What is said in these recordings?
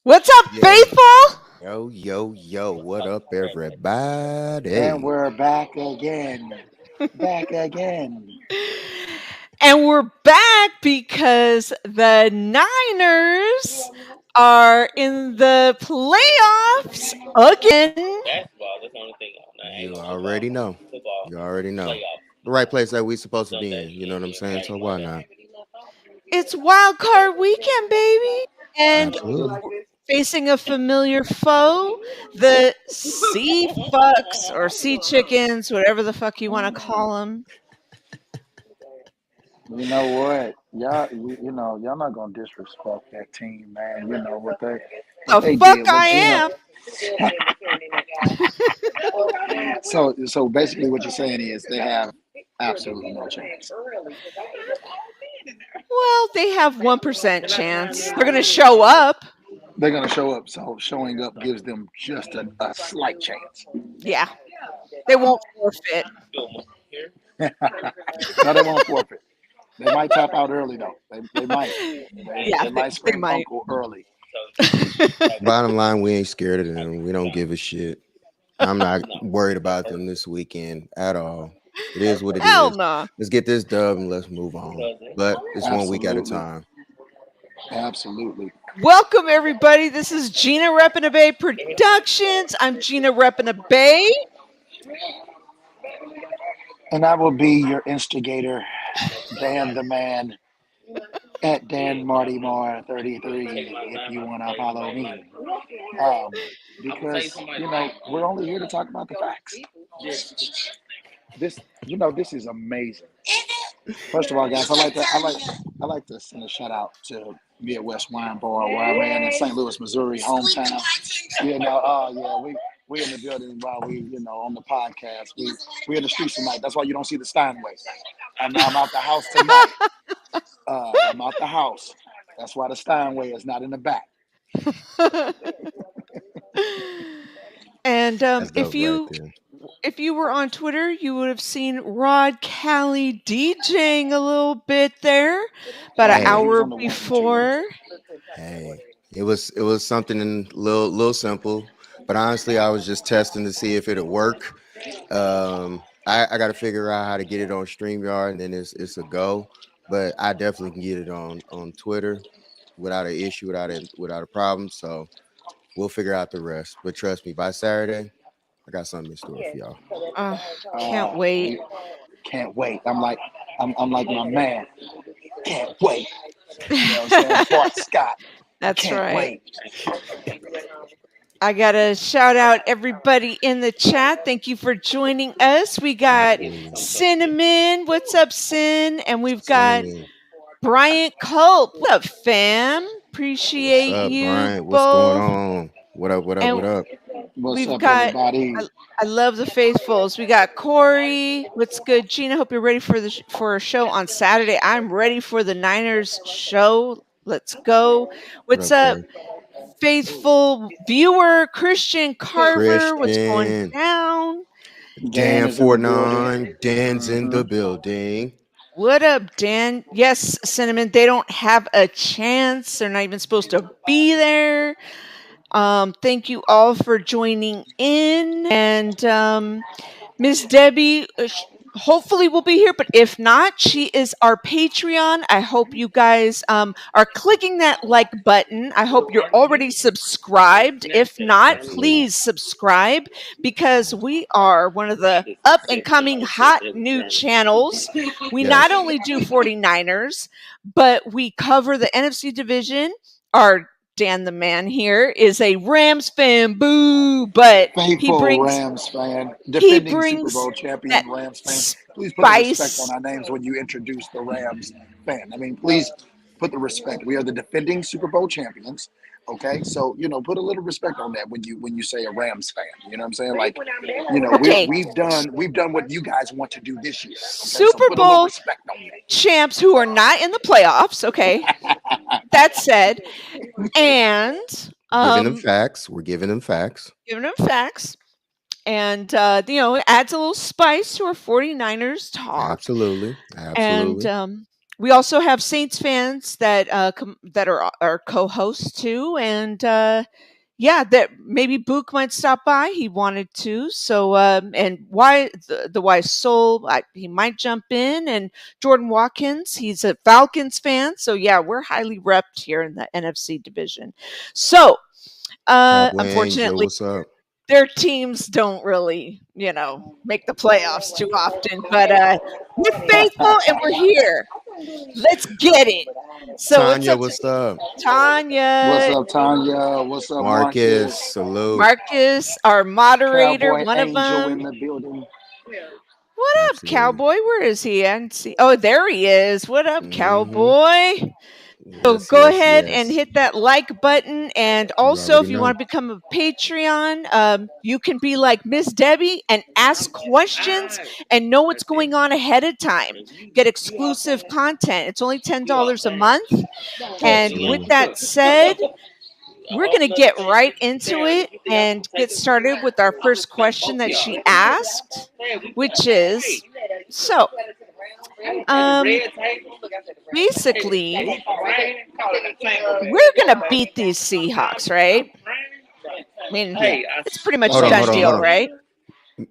What's up, Yo, faithful? yo, what up, everybody? And we're back again. Back again. And we're back because the Niners are in the playoffs again. You already know. You already know. The right place that we supposed to be in. You know what I'm saying? So why not? It's wild card weekend, baby. And Absolutely. facing a familiar foe, the Sea Fucks or Sea Chickens, whatever the fuck you want to call them. You know what? Y'all not gonna disrespect that team, man. You know what The they fuck did, what I Geno. am. So basically, what you're saying is they have absolutely no chance. Well, they have 1% chance. They're going to show up. They're gonna show up, so showing up gives them just a slight chance. Yeah, they won't forfeit. No, they won't forfeit. They might tap out early though. They might. Yeah, They might they scream might. uncle early. Bottom line, we ain't scared of them. We don't give a shit. I'm not worried about them this weekend at all. It is what it Hell is. no. Let's get this dub and let's move on. But it's 1 week at a Absolutely. time. Absolutely. Welcome, everybody. This is Gina Reppin' a Bay Productions. I'm Gina Reppin' a Bay. And I will be your instigator, Dan the Man, at Dan Marty Moore 33 if you want to follow me. Um, because, we're only here to talk about the facts. This is amazing. First of all, guys, I like to send a shout out to Midwest Wine Bar where I'm in St. Louis, Missouri, hometown. We in the building while we on the podcast. We in the streets tonight. That's why you don't see the Steinway. I'm out the house tonight. I'm out the house. That's why the Steinway is not in the back. And That's dope right there. if you were on Twitter, you would have seen Rod Callie DJing a little bit there, about an Oh yeah, he Hey, was hour on the ones and twos. before. hey. It was something little simple. But honestly, I was just testing to see if it'll work. I got to figure out how to get it on StreamYard, and then it's a go. But I definitely can get it on Twitter without an issue, without a problem. So we'll figure out the rest. But trust me, by Saturday, I got something in store for y'all. Can't Uh, wait. we can't wait. I'm like my man. Can't wait. You know what I'm saying? Bart Scott. That's Can't right. wait. I got to shout out everybody in the chat. Thank you for joining us. We got Absolutely, Cinnamon. What's up, Sin? And we've got Cinnamon. Bryant Culp. What up, fam? What's Appreciate up, you Brian? What's going both. on? What up? What up? And What up? What's we've up, got, everybody? I love the faithfuls. We got Corey. What's good, Gina? Hope you're ready for for a show on Saturday. I'm ready for the Niners show. Let's go. What What's up, up, Corey? faithful viewer Christian Carver? What's going Christian. down? Dan Dan is in the building. 49. Dan's in hmm the building. What up, Dan? Yes, Cinnamon. They don't have a chance. They're not even supposed to be there. Thank you all for joining in. And Miss Debbie, hopefully will be here, but if not, she is our Patreon. I hope you guys are clicking that like button. I hope you're already subscribed. If not, Absolutely. please subscribe because we are one of the up and coming hot new channels. We not Yes. only do 49ers, but we cover the NFC division. Our Dan the man here is a Rams fan, boo, but Faithful Rams fan, he defending Super brings Bowl champion that Rams fan. Please put the respect on spice. our names when you introduce the Rams fan. I mean, please put the respect. We are the defending Super Bowl champions. Okay, so put a little respect on that when you say a Rams fan. You know what I'm saying? Like, Okay, we've done what you guys want to do this year. Okay, so Super put a little Bowl respect on champs who are not in the playoffs. Okay, that said, and Giving them um, facts. We're giving them facts. giving them facts. And, it adds a little spice to our 49ers talk. Absolutely. And Absolutely. We also have Saints fans that that are our co-hosts too, and yeah, that maybe Book might stop by. He wanted to, so and why the wise soul, he might jump in, and Jordan Watkins, he's a Falcons fan, so yeah, we're highly repped here in the NFC division. So Cowboy Angel, unfortunately, what's up? their teams don't really, make the playoffs too often, but we're faithful and we're here. Let's get it. So what's Tanya, up, what's up? What's Tanya? up, Tanya? What's up, Marcus, Marcus? salute. Marcus, our moderator, Cowboy one of Angel in them. the building. What up, Absolutely. Cowboy? Where is he? I didn't see. Oh, there he is. What up, Mm-hmm. Cowboy? So Yes, go yes, ahead and yes. hit that like button. And You also, already if you know. want to become a Patreon, you can be like Miss Debbie and ask questions and know what's going on ahead of time. Get exclusive content. It's only $10 a month. And with Absolutely. that said, we're going to get right into it and get started with our first question that she asked, which is so basically, we're going to beat these Seahawks, right? I mean, it's pretty much Hold a on, done hold on, hold deal, on. right?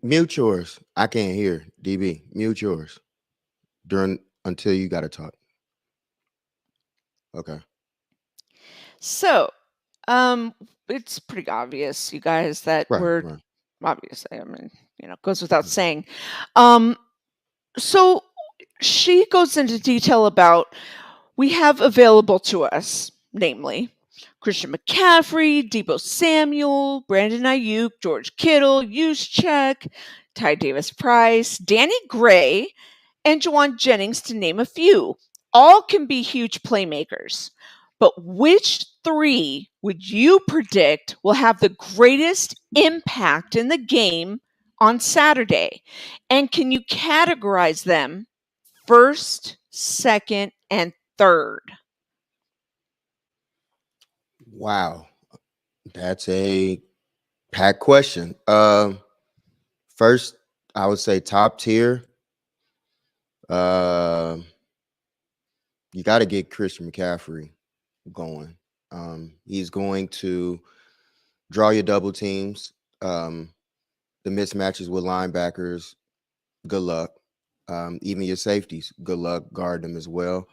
Mute yours. I can't hear. DB, mute yours during until you got to talk. Okay. So, it's pretty obvious, you guys, that Right, we're right. obviously, I mean, goes without saying. So she goes into detail about we have available to us, namely Christian McCaffrey, Debo Samuel, Brandon Ayuk, George Kittle, Juszczyk, Ty Davis Price, Danny Gray, and Juwan Jennings, to name a few. All can be huge playmakers. But which three would you predict will have the greatest impact in the game on Saturday? And can you categorize them first, second, and third? Wow. That's a packed question. First, I would say top tier. Uh, you got to get Christian McCaffrey going. He's going to draw your double teams. The mismatches with linebackers, good luck. Even your safeties, good luck guard them as well.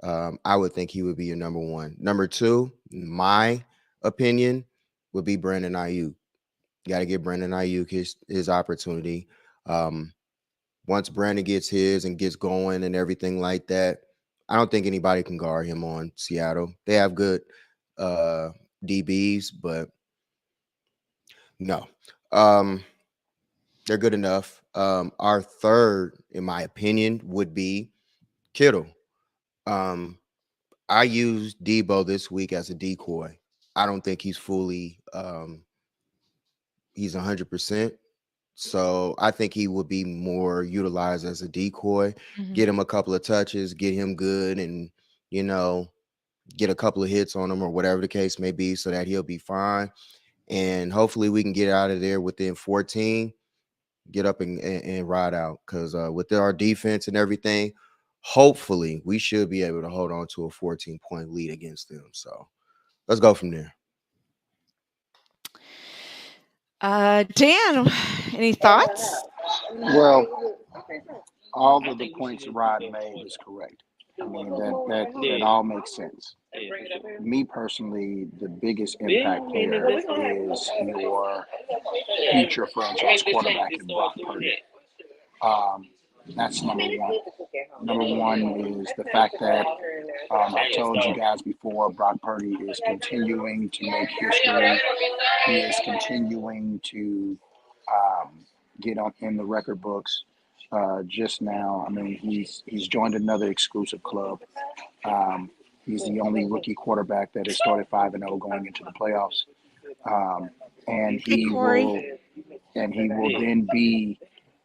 I would think he would be your number one. Number two, in my opinion, would be Brandon Ayuk. You got to give Brandon Ayuk his opportunity. Once Brandon gets his and gets going and everything like that, I don't think anybody can guard him on Seattle. They have good DBs, but no. They're good enough. Our third, in my opinion, would be Kittle. Um, I used Debo this week as a decoy. I don't think he's fully he's 100%. So I think he would be more utilized as a decoy. Get him a couple of touches, get him good, and you know, get a couple of hits on him or whatever the case may be, so that he'll be fine. And hopefully we can get out of there within 14. Get up and ride out, because with our defense and everything, hopefully we should be able to hold on to a 14-point lead against them. So let's go from there. Dan, any thoughts? Well, all of the points Rod made is correct. I mean, that all makes sense. Me personally, the biggest impact player is your future franchise quarterback in Brock Purdy. That's number one. Number one is the fact that I told you guys before, Brock Purdy is continuing to make history. He is continuing to get on in the record books. Just now, I mean, he's joined another exclusive club. He's the only rookie quarterback that has started 5-0 going into the playoffs, and Hey, Corey. he will then be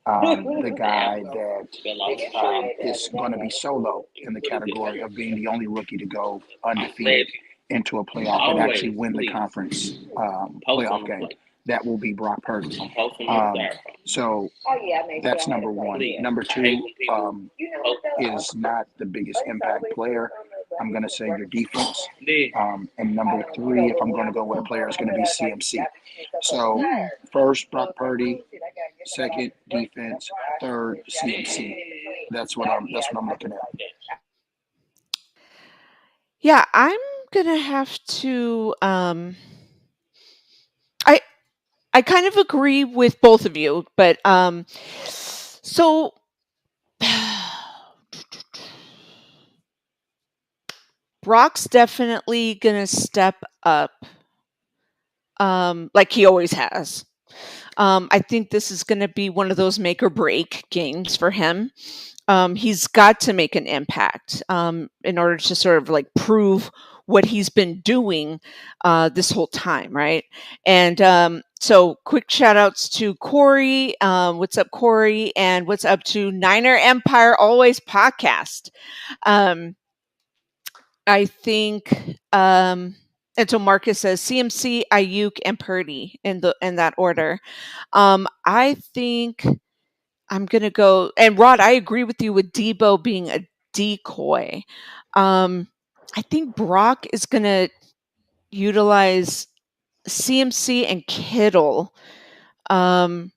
the guy that is going to be solo in the category of being the only rookie to go undefeated into a playoff and actually win the conference playoff game. That will be Brock Purdy. So that's number one. Number two, is not the biggest impact player, I'm going to say your defense. And number three, if I'm going to go with a player, is going to be CMC. So Mm. first, Brock Purdy. Second, defense. Third, CMC. That's what I'm looking at. Yeah, I'm gonna have to. I I kind of agree with both of you, but so Brock's definitely gonna step up, like he always has. I think this is going to be one of those make or break games for him. He's got to make an impact in order to sort of like prove what he's been doing this whole time, right? And so, quick shout outs to Corey. What's up, Corey? And what's up to Niner Empire Always podcast? I think. And so Marcus says CMC, Ayuk, and Purdy in that order. I think I'm gonna go. And Rod, I agree with you with Debo being a decoy. I think Brock is gonna utilize CMC and Kittle. I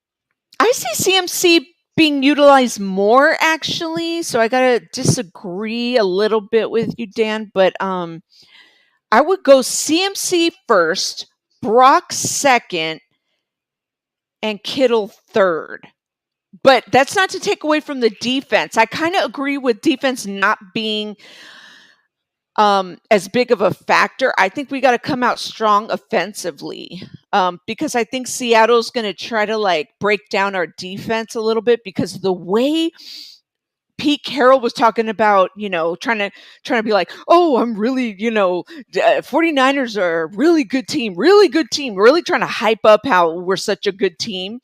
see CMC being utilized more actually, so I gotta disagree a little bit with you, Dan. But I would go CMC first, Brock second, and Kittle third. But that's not to take away from the defense. I kind of agree with defense not being as big of a factor. I think we got to come out strong offensively because I think Seattle's going to try to like break down our defense a little bit because of the way Pete Carroll was talking about, trying to be like, oh, I'm really, 49ers are a really good team, really trying to hype up how we're such a good team.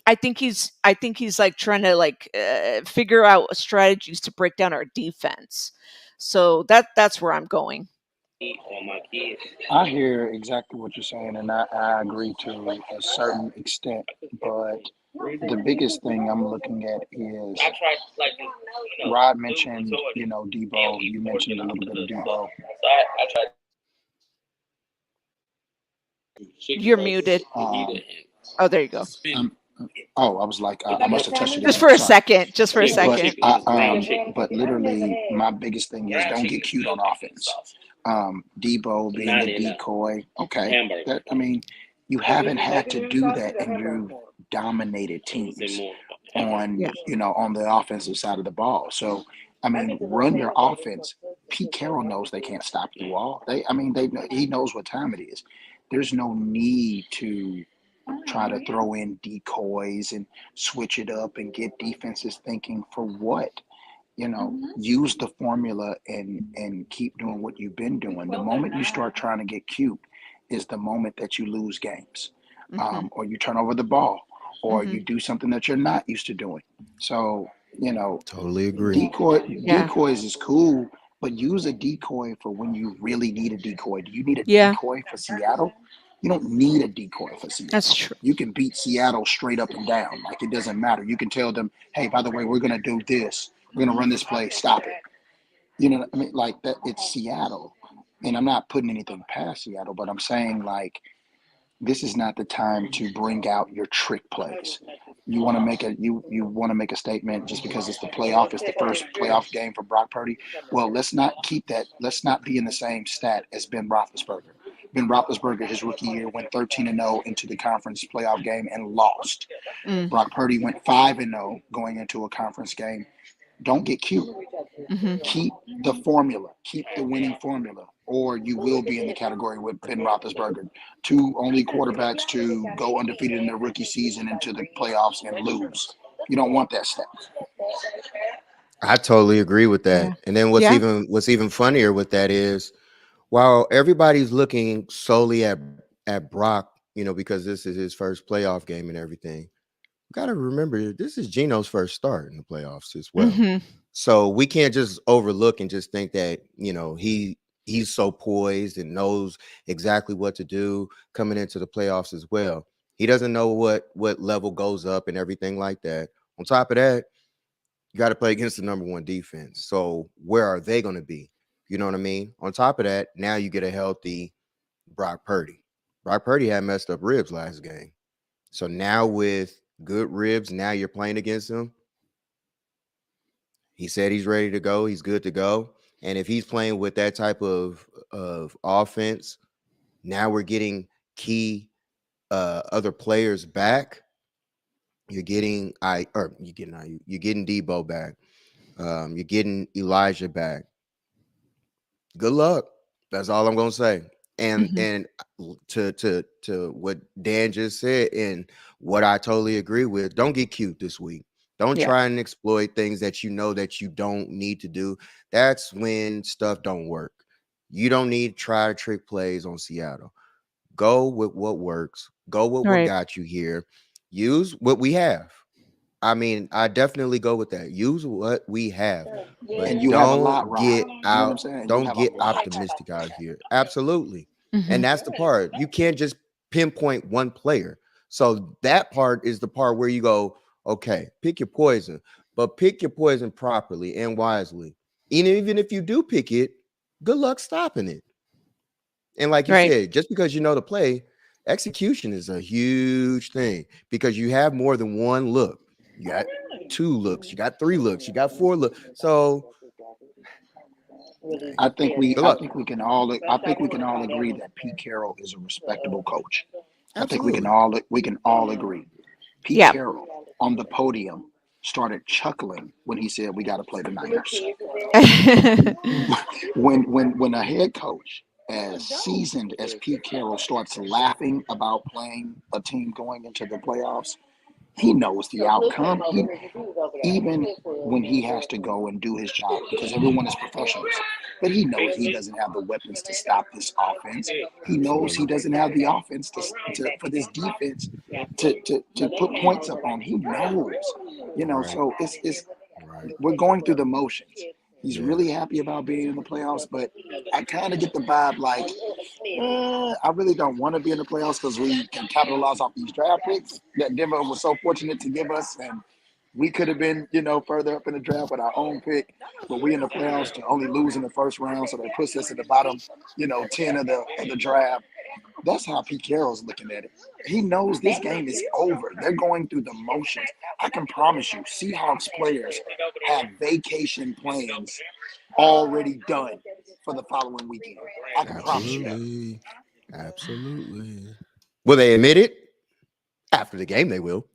I think he's like trying to like figure out strategies to break down our defense. So that's where I'm going. I hear exactly what you're saying, and I agree to a certain extent. But the biggest thing I'm looking at is Rod mentioned, Debo. You mentioned a little bit of Debo. You're muted. Oh, there you go. Um, oh, I was like, I must have touched it Just again. for a Sorry. second. Just for a second. But literally, my biggest thing is don't get cute on offense. Debo being a decoy. Okay, you haven't had to do that, and you've dominated teams on Yeah. on the offensive side of the ball. So run your offense. Pete Carroll knows they can't stop you all. He knows what time it is. There's no need to try to throw in decoys and switch it up and get defenses thinking for what? Use the formula and keep doing what you've been doing. The moment you start trying to get cute is the moment that you lose games, or you turn over the ball, or you do something that you're not used to doing. So, Totally agree. decoys is cool, but use a decoy for when you really need a decoy. Do you need a Yeah. decoy for Seattle? You don't need a decoy for Seattle. That's true. You can beat Seattle straight up and down. Like, it doesn't matter. You can tell them, hey, by the way, we're going to do this. We're going to run this play. Stop it. You know what I mean? Like that. It's Seattle. And I'm not putting anything past Seattle, but I'm saying, like, this is not the time to bring out your trick plays. You want to make a statement just because it's the playoff, it's the first playoff game for Brock Purdy. Well, let's not keep that. Let's not be in the same stat as Ben Roethlisberger. Ben Roethlisberger, his rookie year, went 13-0 into the conference playoff game and lost. Mm. Brock Purdy went 5-0 going into a conference game. Don't get cute. Keep the formula. Keep the winning formula, or you will be in the category with Ben Roethlisberger. Two only quarterbacks to go undefeated in their rookie season into the playoffs and lose. You don't want that stat. I totally agree with that. Yeah. And then what's even funnier with that is while everybody's looking solely at Brock, because this is his first playoff game and everything, got to remember this is Geno's first start in the playoffs as well. So we can't just overlook and just think that, he's so poised and knows exactly what to do coming into the playoffs as well. He doesn't know what level goes up and everything like that. On top of that, You got to play against the number one defense. So where are they going to be? You know what I mean? On top of that, now you get a healthy Brock Purdy. Brock Purdy had messed up ribs last game. So now with good ribs, now you're playing against him. He said he's ready to go. He's good to go. And if he's playing with that type of offense, now we're getting key other players back. You're getting you're getting Debo back. You're getting Elijah back. Good luck. That's all I'm gonna say. And to what Dan just said, and what I totally agree with, don't get cute this week. Don't try and exploit things that you know that you don't need to do. That's when stuff don't work. You don't need to try to trick plays on Seattle. Go with what works. Go with what got you here. Use what we have. I mean, I definitely go with that. Use what we have, but And you have a lot, Rob. get You know what I'm out. saying? You Don't have a get lot. optimistic out here. Absolutely, and that's the part. You can't just pinpoint one player. So that part is the part where you go, okay, pick your poison, but pick your poison properly and wisely. Even if you do pick it, good luck stopping it. And like you said, just because you know the play, execution is a huge thing because you have more than one look. You got 2 looks, you got 3 looks, you got 4 looks. So I think good luck. we can all agree that Pete Carroll is a respectable coach. I think Absolutely. we can all agree. Pete Carroll on the podium started chuckling when he said we got to play the Niners. when a head coach as seasoned as Pete Carroll starts laughing about playing a team going into the playoffs, he knows the outcome. Even when he has to go and do his job, because everyone is professionals, but he knows he doesn't have the weapons to stop this offense. He knows he doesn't have the offense for this defense to put points up on. He knows, So it's we're going through the motions. He's really happy about being in the playoffs, but I kind of get the vibe like, I really don't want to be in the playoffs because we can capitalize off these draft picks that Denver was so fortunate to give us, and we could have been, further up in the draft with our own pick, but we in the playoffs to only lose in the first round, so that puts us at the bottom, 10 of the draft. That's how Pete Carroll's looking at it. He knows this game is over. They're going through the motions. I can promise you, Seahawks players have vacation plans already done for the following weekend. I can promise you that. Absolutely. Will they admit it? After the game, they will.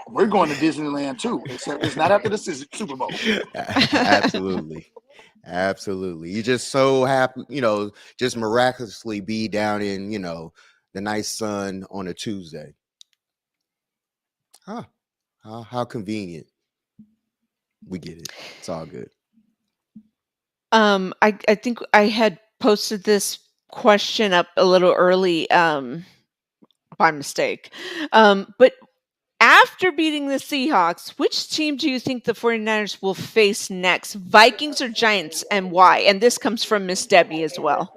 We're going to Disneyland too, except it's not after the Super Bowl. Absolutely. Absolutely. You just so happy, just miraculously be down in, the nice sun on a Tuesday. How convenient. We get it. It's all good. I think I had posted this question up a little early by mistake. But after beating the Seahawks, which team do you think the 49ers will face next? Vikings or Giants, and why? And this comes from Miss Debbie as well.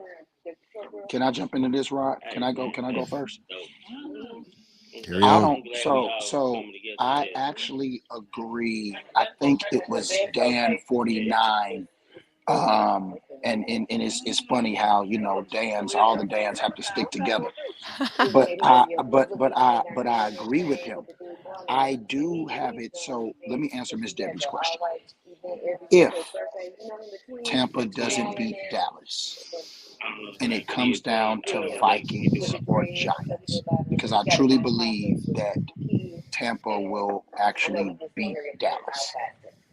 Can I jump into this, Rod? Can I go first? Carry on. I actually agree. I think it was Dan 49. And it's funny how all the Dans have to stick together. But I agree with him. I do have it. So let me answer Miss Debbie's question. If Tampa doesn't beat Dallas, and it comes down to Vikings or Giants, because I truly believe that Tampa will actually beat Dallas.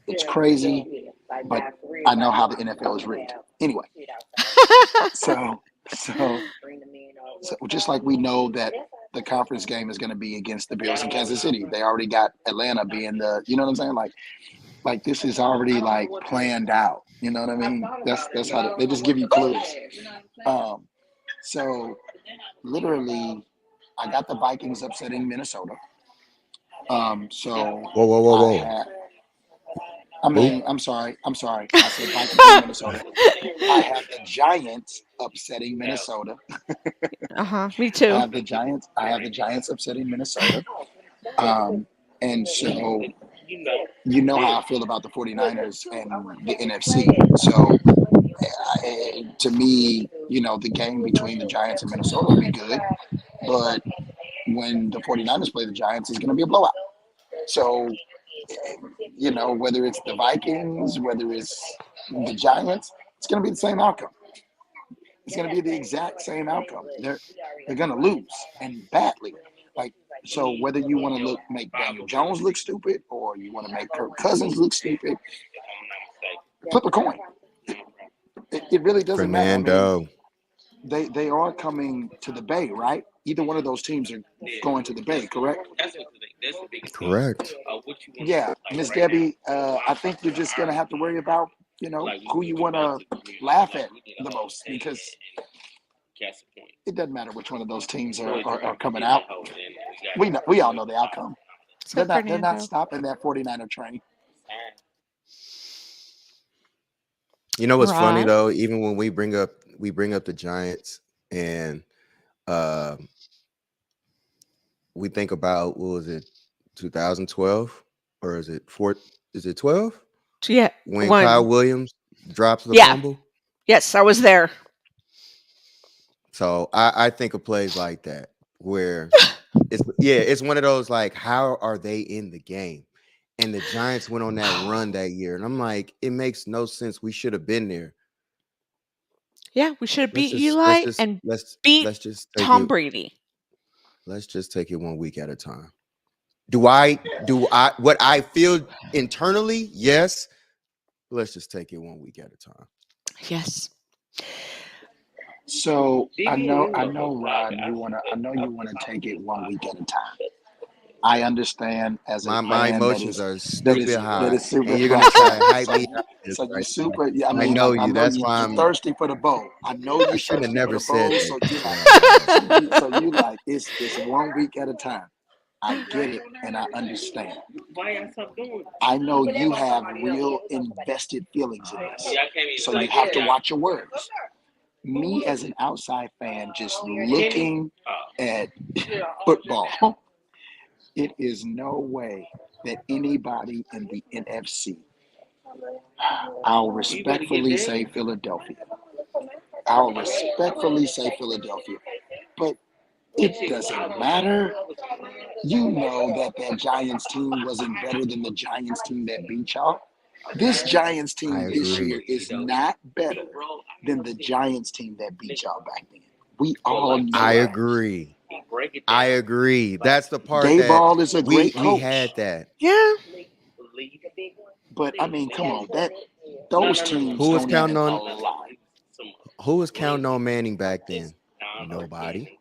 It's crazy, but I know how the NFL is rigged. Anyway, so just like we know that the conference game is going to be against the Bills in Kansas City, they already got Atlanta being the, you know what I'm saying? Like this is already like planned out. You know what I mean? That's how they just give you clues. So literally, I got the Vikings upsetting Minnesota. So Whoa. I'm sorry. I said Vikings in Minnesota. I have the Giants upsetting Minnesota. Me too. I have the Giants upsetting Minnesota. And so you know how I feel about the 49ers and the NFC. So to me, the game between the Giants and Minnesota will be good. But when the 49ers play the Giants, it's going to be a blowout. So, whether it's the Vikings, whether it's the Giants, it's going to be the same outcome. It's going to be the exact same outcome. They're going to lose, and badly. Like, so whether you want to make Daniel Jones look stupid or you want to make Kirk Cousins look stupid, flip a coin. It really doesn't matter. I mean, Fernando. they are coming to the Bay, right? Either one of those teams are going to the Bay, correct? Correct. Yeah, Miss Debbie, I think you're just gonna have to worry about, who you want to laugh at the most, because it doesn't matter which one of those teams are coming out. We all know the outcome. They're not stopping that 49er train. You know what's funny though? Even when we bring up the Giants and we think about, what was it, 2012, or is it 12? Yeah. When Kyle Williams drops the fumble. Yes, I was there. So I think of plays like that where it's one of those, like, how are they in the game? And the Giants went on that run that year, and I'm like, it makes no sense. We should have been there. Yeah, we should have beat Eli and beat Tom Brady. Let's just take it 1 week at a time. Do I what I feel internally? Yes. Let's just take it 1 week at a time. Yes. So I know, Rod, you wanna take it 1 week at a time. I understand as a my fan emotions are stupid high. that is super. And you're gonna try to hype me up. So you Right super. now. Yeah, I mean, know I you. know That's you, why you're I'm. thirsty for the bowl. I know I you're should have thirsty for never the said bowl. that. So you like it's 1 week at a time. I get it and I understand. I know you have real invested feelings in this, so you have to watch your words. Me as an outside fan, just looking at football, it is no way that anybody in the NFC, I'll respectfully say Philadelphia. But it doesn't matter. You know that Giants team wasn't better than the Giants team that beat y'all. This Giants team this year is not better than the Giants team that beat y'all back then. We all know I that. agree. That's the part Dayball that is a great coach. we had that. Yeah. But I mean, come on, those teams Who was don't counting even on? allow. Who was counting on Manning back then? Nobody.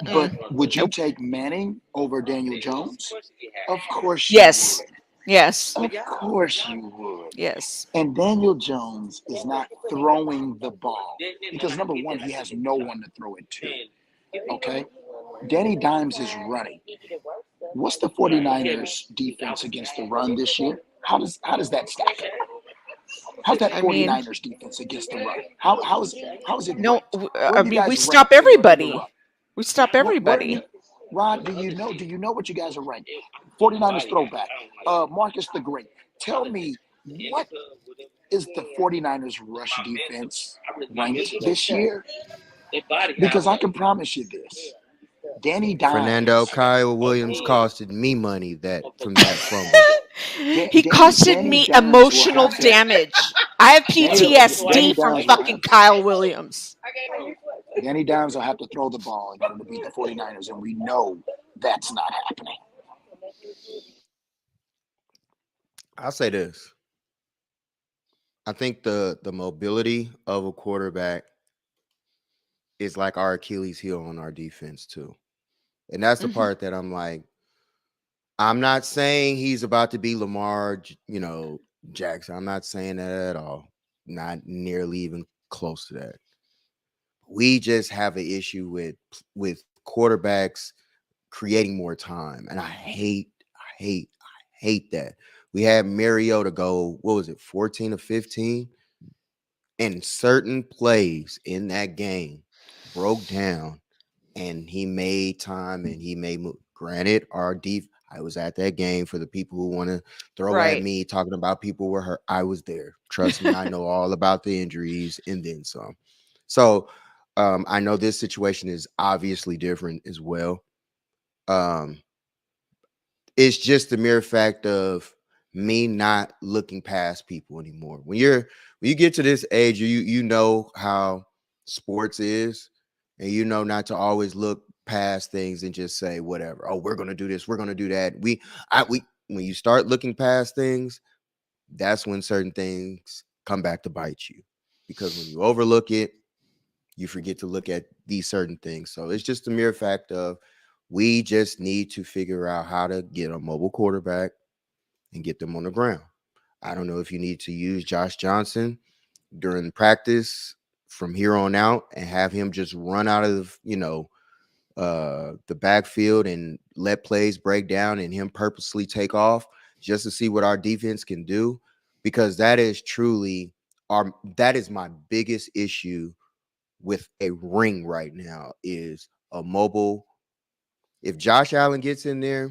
But would you take Manning over Daniel Jones? Of course you Yes. would. Yes. Of course you would. Yes. And Daniel Jones is not throwing the ball because, number one, he has no one to throw it to. Okay? Danny Dimes is running. What's the 49ers defense against the run this year? How does that stack? How's that 49ers defense against the run? How is it? No, ranked? we stop everybody. We stop everybody. Rod, do you know what you guys are ranked? 49ers throwback. Marcus the Great. Tell me, what is the 49ers rush defense ranked this year? Because I can promise you this. Danny Dimes. Fernando, Kyle Williams costed me money from that fumble. He costed me emotional damage. I have PTSD from fucking Kyle Williams. Danny Dimes will have to throw the ball in order to beat the 49ers, and we know that's not happening. I'll say this. I think the mobility of a quarterback is like our Achilles heel on our defense too. And that's the part that I'm like, I'm not saying he's about to be Lamar, Jackson. I'm not saying that at all. Not nearly even close to that. We just have an issue with quarterbacks creating more time. And I hate that. We had Mariota go, what was it, 14 or 15? And certain plays in that game broke down and he made time and he made move. Granted, I was at that game. For the people who want to throw at Right. me talking about people were hurt, I was there. Trust me, I know all about the injuries and then some. So I know this situation is obviously different as well. Um, it's just the mere fact of me not looking past people anymore. When you get to this age, you know how sports is, and you know not to always look past things and just say whatever. Oh, we're gonna do this, we're gonna do that. We when you start looking past things, that's when certain things come back to bite you. Because when you overlook it, you forget to look at these certain things. So it's just the mere fact of we just need to figure out how to get a mobile quarterback and get them on the ground. I don't know if you need to use Josh Johnson during practice from here on out and have him just run out of, the backfield and let plays break down and him purposely take off just to see what our defense can do, because that is truly that is my biggest issue with a ring right now is a mobile. If Josh Allen gets in there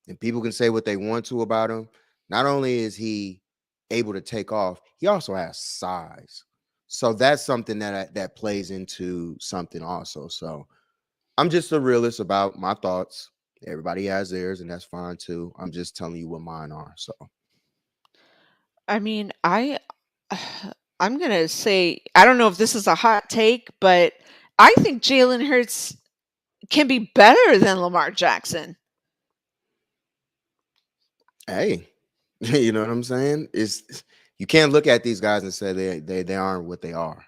and people can say what they want to about him, not only is he able to take off, he also has size. So that's something that plays into something also. So I'm just a realist about my thoughts. Everybody has theirs, and that's fine too. I'm just telling you what mine are. So I mean, I'm gonna say I don't know if this is a hot take, but I think Jalen Hurts can be better than Lamar Jackson. hey, you know what I'm saying? It's you can't look at these guys and say they aren't what they are.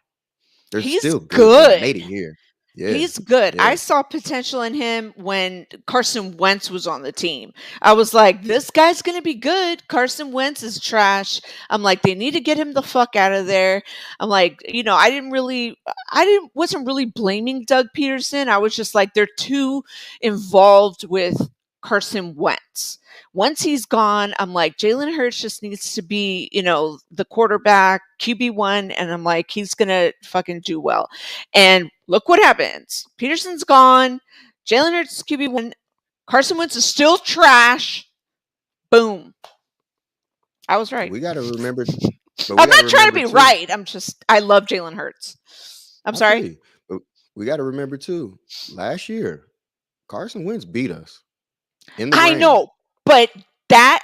They're He's still good. They good. made it here. Yeah, He's good. yeah. I saw potential in him when Carson Wentz was on the team. I was like, this guy's going to be good. Carson Wentz is trash. I'm like, they need to get him the fuck out of there. I'm like, wasn't really blaming Doug Peterson. I was just like, they're too involved with Carson Wentz. Once he's gone, I'm like, Jalen Hurts just needs to be, the quarterback, QB1. And I'm like, he's going to fucking do well. And look what happens. Peterson's gone. Jalen Hurts is QB1. Carson Wentz is still trash. Boom. I was right. We got to remember, but I'm not trying to be right. I love Jalen Hurts. I'm I feel sorry. you, but we got to remember too. Last year, Carson Wentz beat us in the I rain. know, but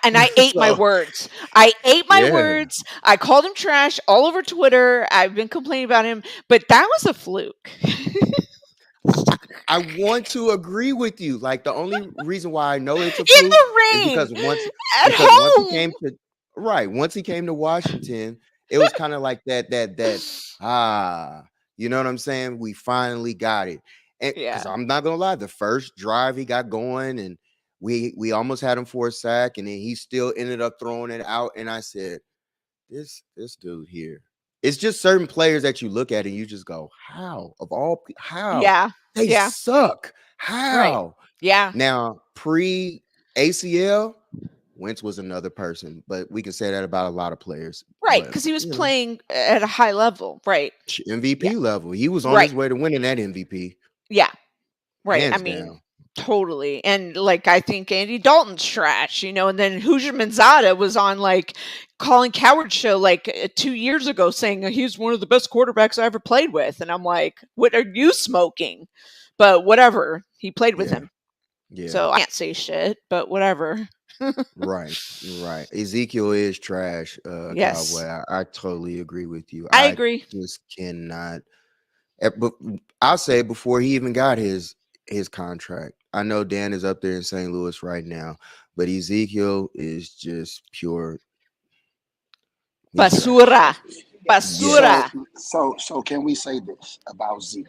and I ate my So words. I ate my yeah, words. I called him trash all over Twitter. I've been complaining about him, but that was a fluke. I want to agree with you. Like the only reason why I know it's a In fluke the is rain at once he home. came to once he came to Washington, it was kind of like that you know what I'm saying? We finally got it. And because Yeah. I'm not gonna lie, the first drive he got going and we almost had him for a sack, and then he still ended up throwing it out. And I said, this dude here. It's just certain players that you look at and you just go, how? Yeah. They Yeah. suck. Right. How? Yeah. Now, pre ACL, Wentz was another person, but we can say that about a lot of players. Right. But Because he was playing at a high level. Right. Yeah. MVP level, he was on Right. his way to winning that MVP, Yeah. Right. I hands mean, down. totally. And I think Andy Dalton's trash, and then Hoosier Manzada was on Colin Coward show 2 years ago saying he's one of the best quarterbacks I ever played with. And I'm like, what are you smoking? But whatever. He played with Yeah, him. yeah, So I can't say shit, but whatever. right, right. Ezekiel is trash, Yes. Cowboy. I totally agree with you. I I agree. just cannot. But I'll say before he even got his contract, I know Dan is up there in St. Louis right now, but Ezekiel is just pure. He's trash. Basura. Yeah, Basura. So can we say this about Zeke?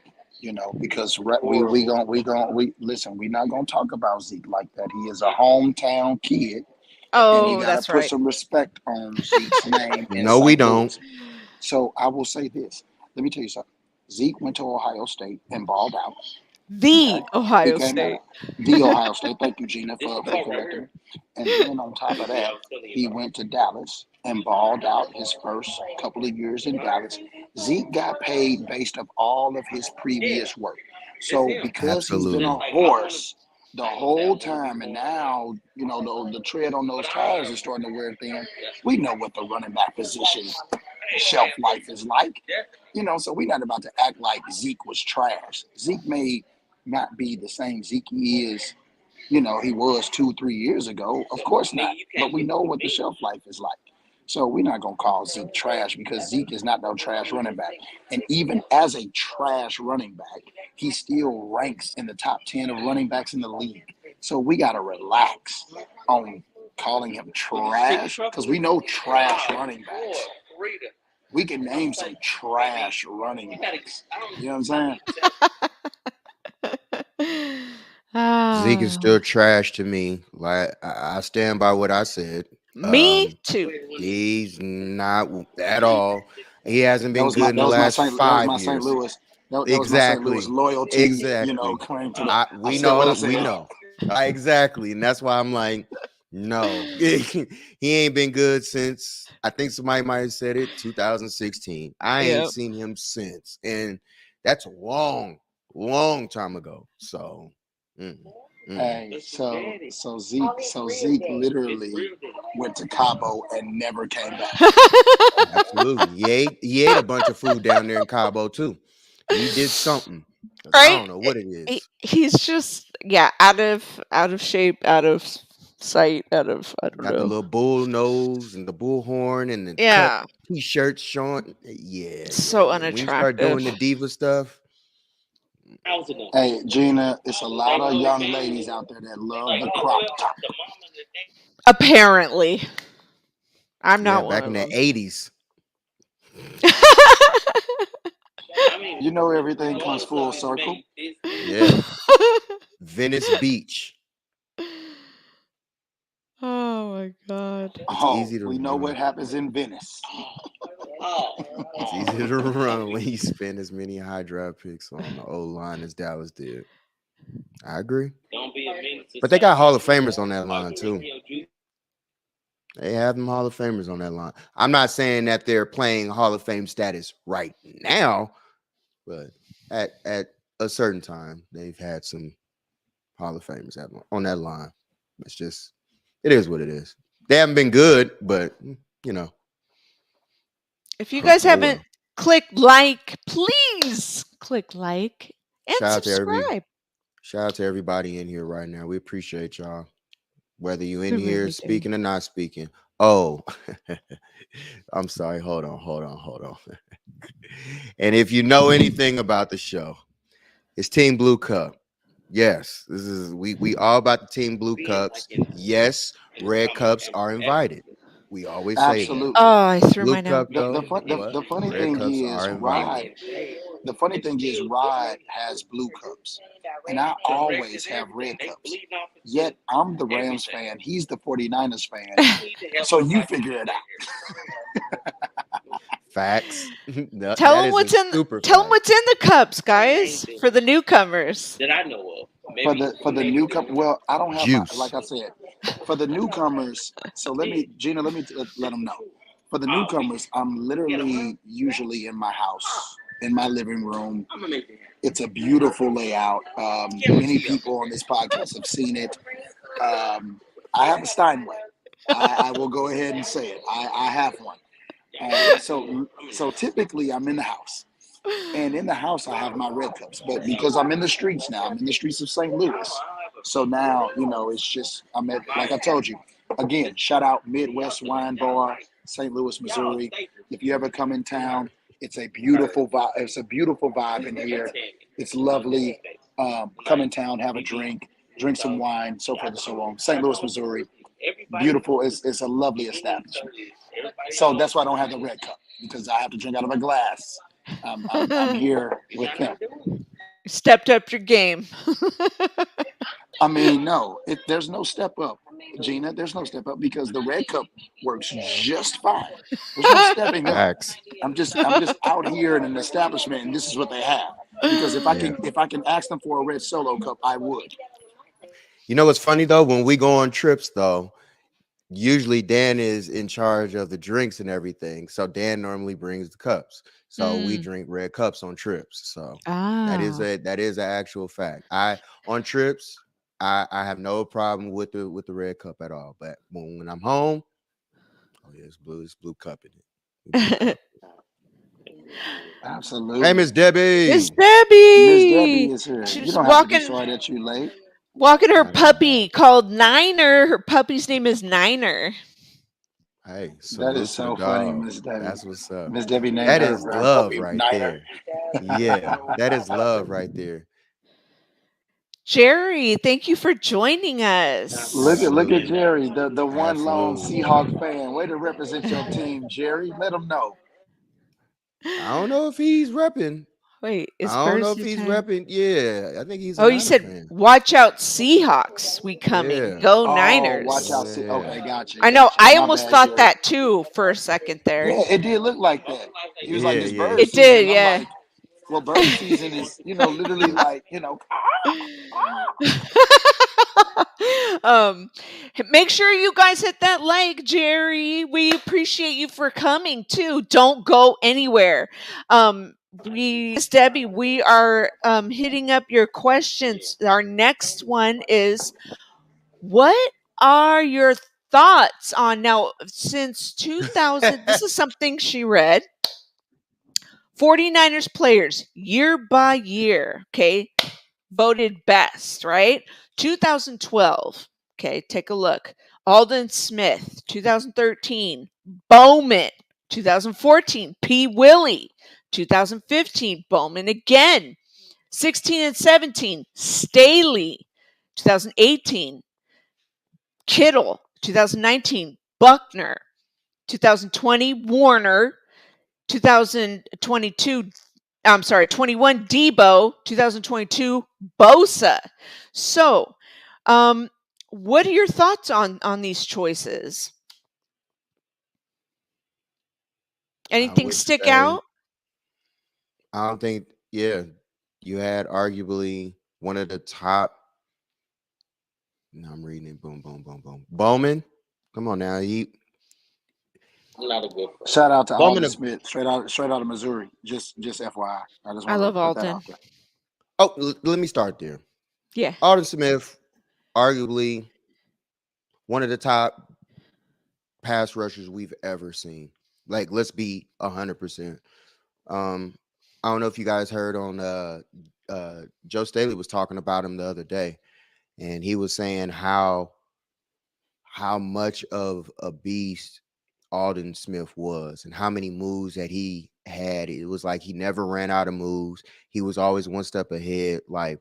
Because we listen. We're not gonna talk about Zeke like that. He is a hometown kid, and you Oh, got to that's put right. some respect on Zeke's name in no, we St. don't. Louis. So I will say this. Let me tell you something. Zeke went to Ohio State and balled out. Okay. The He Ohio came out State. the Ohio State. Thank you, Gina, for correcting me. And then on top of that, he went to Dallas and balled out his first couple of years in Dallas. Zeke got paid based of all of his previous work. So because he's been a Absolutely. horse, the whole time, and now the tread on those tires is starting to wear thin. We know what the running back position shelf life is like, so we're not about to act like Zeke was trash. Zeke may not be the same Zeke he is, he was 2-3 years ago. Of course not. But we know what the shelf life is like. So we're not going to call Zeke trash because Zeke is not no trash running back. And even as a trash running back, he still ranks in the top 10 of running backs in the league. So we got to relax on calling him trash because we know trash running backs. We can name some trash running backs. You know what I'm saying? Zeke is still trash to me. Like I stand by what I said. Me too. He's not at all. He hasn't That been was my good in that the was my last St. That was 5 my St. years. Louis. That was my St. Louis Exactly. loyalty. Exactly. Claim to the. I We said what I know. said. We know. Exactly. And that's why I'm like, no. He ain't been good since, I think somebody might have said it, 2016. I ain't Yep. seen him since. And that's a long, long time ago. So, Hey, so Zeke literally went to Cabo and never came back. absolutely. He ate a bunch of food down there in Cabo too. He did something. 'Cause I Right? don't know what it is. He's just out of shape, out of sight, out of I don't Got the know. little bull nose and the bull horn and the cut Yeah, t-shirts showing. Yeah. so When you start doing unattractive. the diva stuff, Hey, Gina, it's a lot of young ladies out there that love the crop top. Apparently, I'm yeah, not one back in of the them. 80s. Everything comes full circle. Yeah. Venice Beach. Oh my god. It's Oh, easy to we know what run. happens in Venice. It's easy to run when you spend as many high draft picks on the old line as Dallas did. I agree. But they got Hall of Famers on that line too. They have them Hall of Famers on that line. I'm not saying that they're playing Hall of Fame status right now, but at a certain time, they've had some Hall of Famers on that line. It is what it is. They haven't been good, but you know, If you guys oh haven't well. clicked like, please click like and Shout out to subscribe. everybody in here right now. We appreciate y'all. Whether you in We here really do. speaking or not speaking. Oh, I'm sorry. Hold on. And if you know anything about the show, it's Team Blue Cup. Yes, this is we all about the Team Blue Cups. Yes, red cups are invited. We always say that. Absolutely. Oh, I threw Blue mine out. cup though, The what? funny Red thing cups is, are invited. The funny thing is, Rod has blue cups, and I always have red cups. Yet I'm the Rams fan. He's the 49ers fan. So you figure it out. Facts. That Tell them is a what's in. super Tell them fact. what's in the cups, guys, for the newcomers. For the newcomer, well, I don't have Juice. like I said, for the newcomers. So Gina, let me let them know. For the newcomers, I'm literally usually in my house, in my living room. It's a beautiful layout. Many people on this podcast have seen it. I have a Steinway. I will go ahead and say it. I have one. So typically I'm in the house. And in the house, I have my red cups. But because I'm in the streets now, I'm in the streets of St. Louis. So now, it's just, like I told you, again, shout out Midwest Wine Bar, St. Louis, Missouri. If you ever come in town, it's a beautiful vibe. It's a beautiful vibe in here. It's lovely. Come in town, have a drink some wine, so forth and so on. St. Louis, Missouri, beautiful. It's a lovely establishment. So that's why I don't have the red cup because I have to drink out of a glass. I'm here with them. Stepped up your game. I mean, no, there's no step up, Gina. There's no step up because the red cup works just fine. There's no stepping up. Facts. I'm just out here in an establishment, and this is what they have. Because Yeah. if I can ask them for a red solo cup, I would. You know what's funny though? When we go on trips though, usually Dan is in charge of the drinks and everything. So Dan normally brings the cups. So we drink red cups on trips. So that is Ah. an actual fact. I on trips, I have no problem with the red cup at all. But when I'm home, oh yeah, it's blue cup in it. Blue cup. Absolutely. Hey, Miss Debbie. Miss Miss Debbie Debbie. is here. You She's don't have to be sorry that you late. walking her Not at all. puppy called Niner. Her puppy's name is Niner. Hey, That salute is to the so funny, dog. Miss Debbie. That's what's up. Miss Debbie named That her, is her love puppy right Niner. there. Yeah, that is love right there. Jerry, thank you for joining us. Look at Absolutely. Jerry, the one lone Absolutely. Seahawk fan. Way to represent your team, Jerry. Let them know. I don't know if he's repping. Wait, it's I don't know if Thursday he's time. repping. Yeah, I think he's a Oh, you Niner said, fan. watch out, Seahawks. We coming. Yeah. Go Oh, Niners. watch out. Yeah. Okay, gotcha. I know. Gotcha. I My almost bad, thought Jerry. that too for a second there. Yeah, it did look like that. He was like, Yeah, it's yeah. bird It season. did, I'm yeah. like, well, bird season is, literally like, Make sure you guys hit that like, Jerry. We appreciate you for coming too. Don't go anywhere. Miss Debbie, we are hitting up your questions. Our next one is, what are your thoughts on, now since 2000, this is something she read, 49ers players year by year, okay, voted best, right? 2012, okay, take a look. Alden Smith, 2013, Bowman, 2014, P. Willie, 2015, Bowman again, 16 and 17, Staley, 2018, Kittle, 2019, Buckner, 2020, Warner, 2022, I'm sorry, 21, Debo, 2022, Bosa. So, what are your thoughts on these choices? Anything would stick say- out? I don't think, yeah, you had arguably one of the top. No, I'm reading it. Boom, boom, boom, boom. Bowman, come on now. shout out to Bowman. Alden Smith, straight out of Missouri. Just FYI. I just I want love to put that Alden. out there. Oh, let me start there. Yeah. Alden Smith, arguably one of the top pass rushers we've ever seen. Like, let's be 100%. I don't know if you guys heard on Joe Staley was talking about him the other day, and he was saying how much of a beast Alden Smith was and how many moves that he had. It was like he never ran out of moves. He was always one step ahead. Like,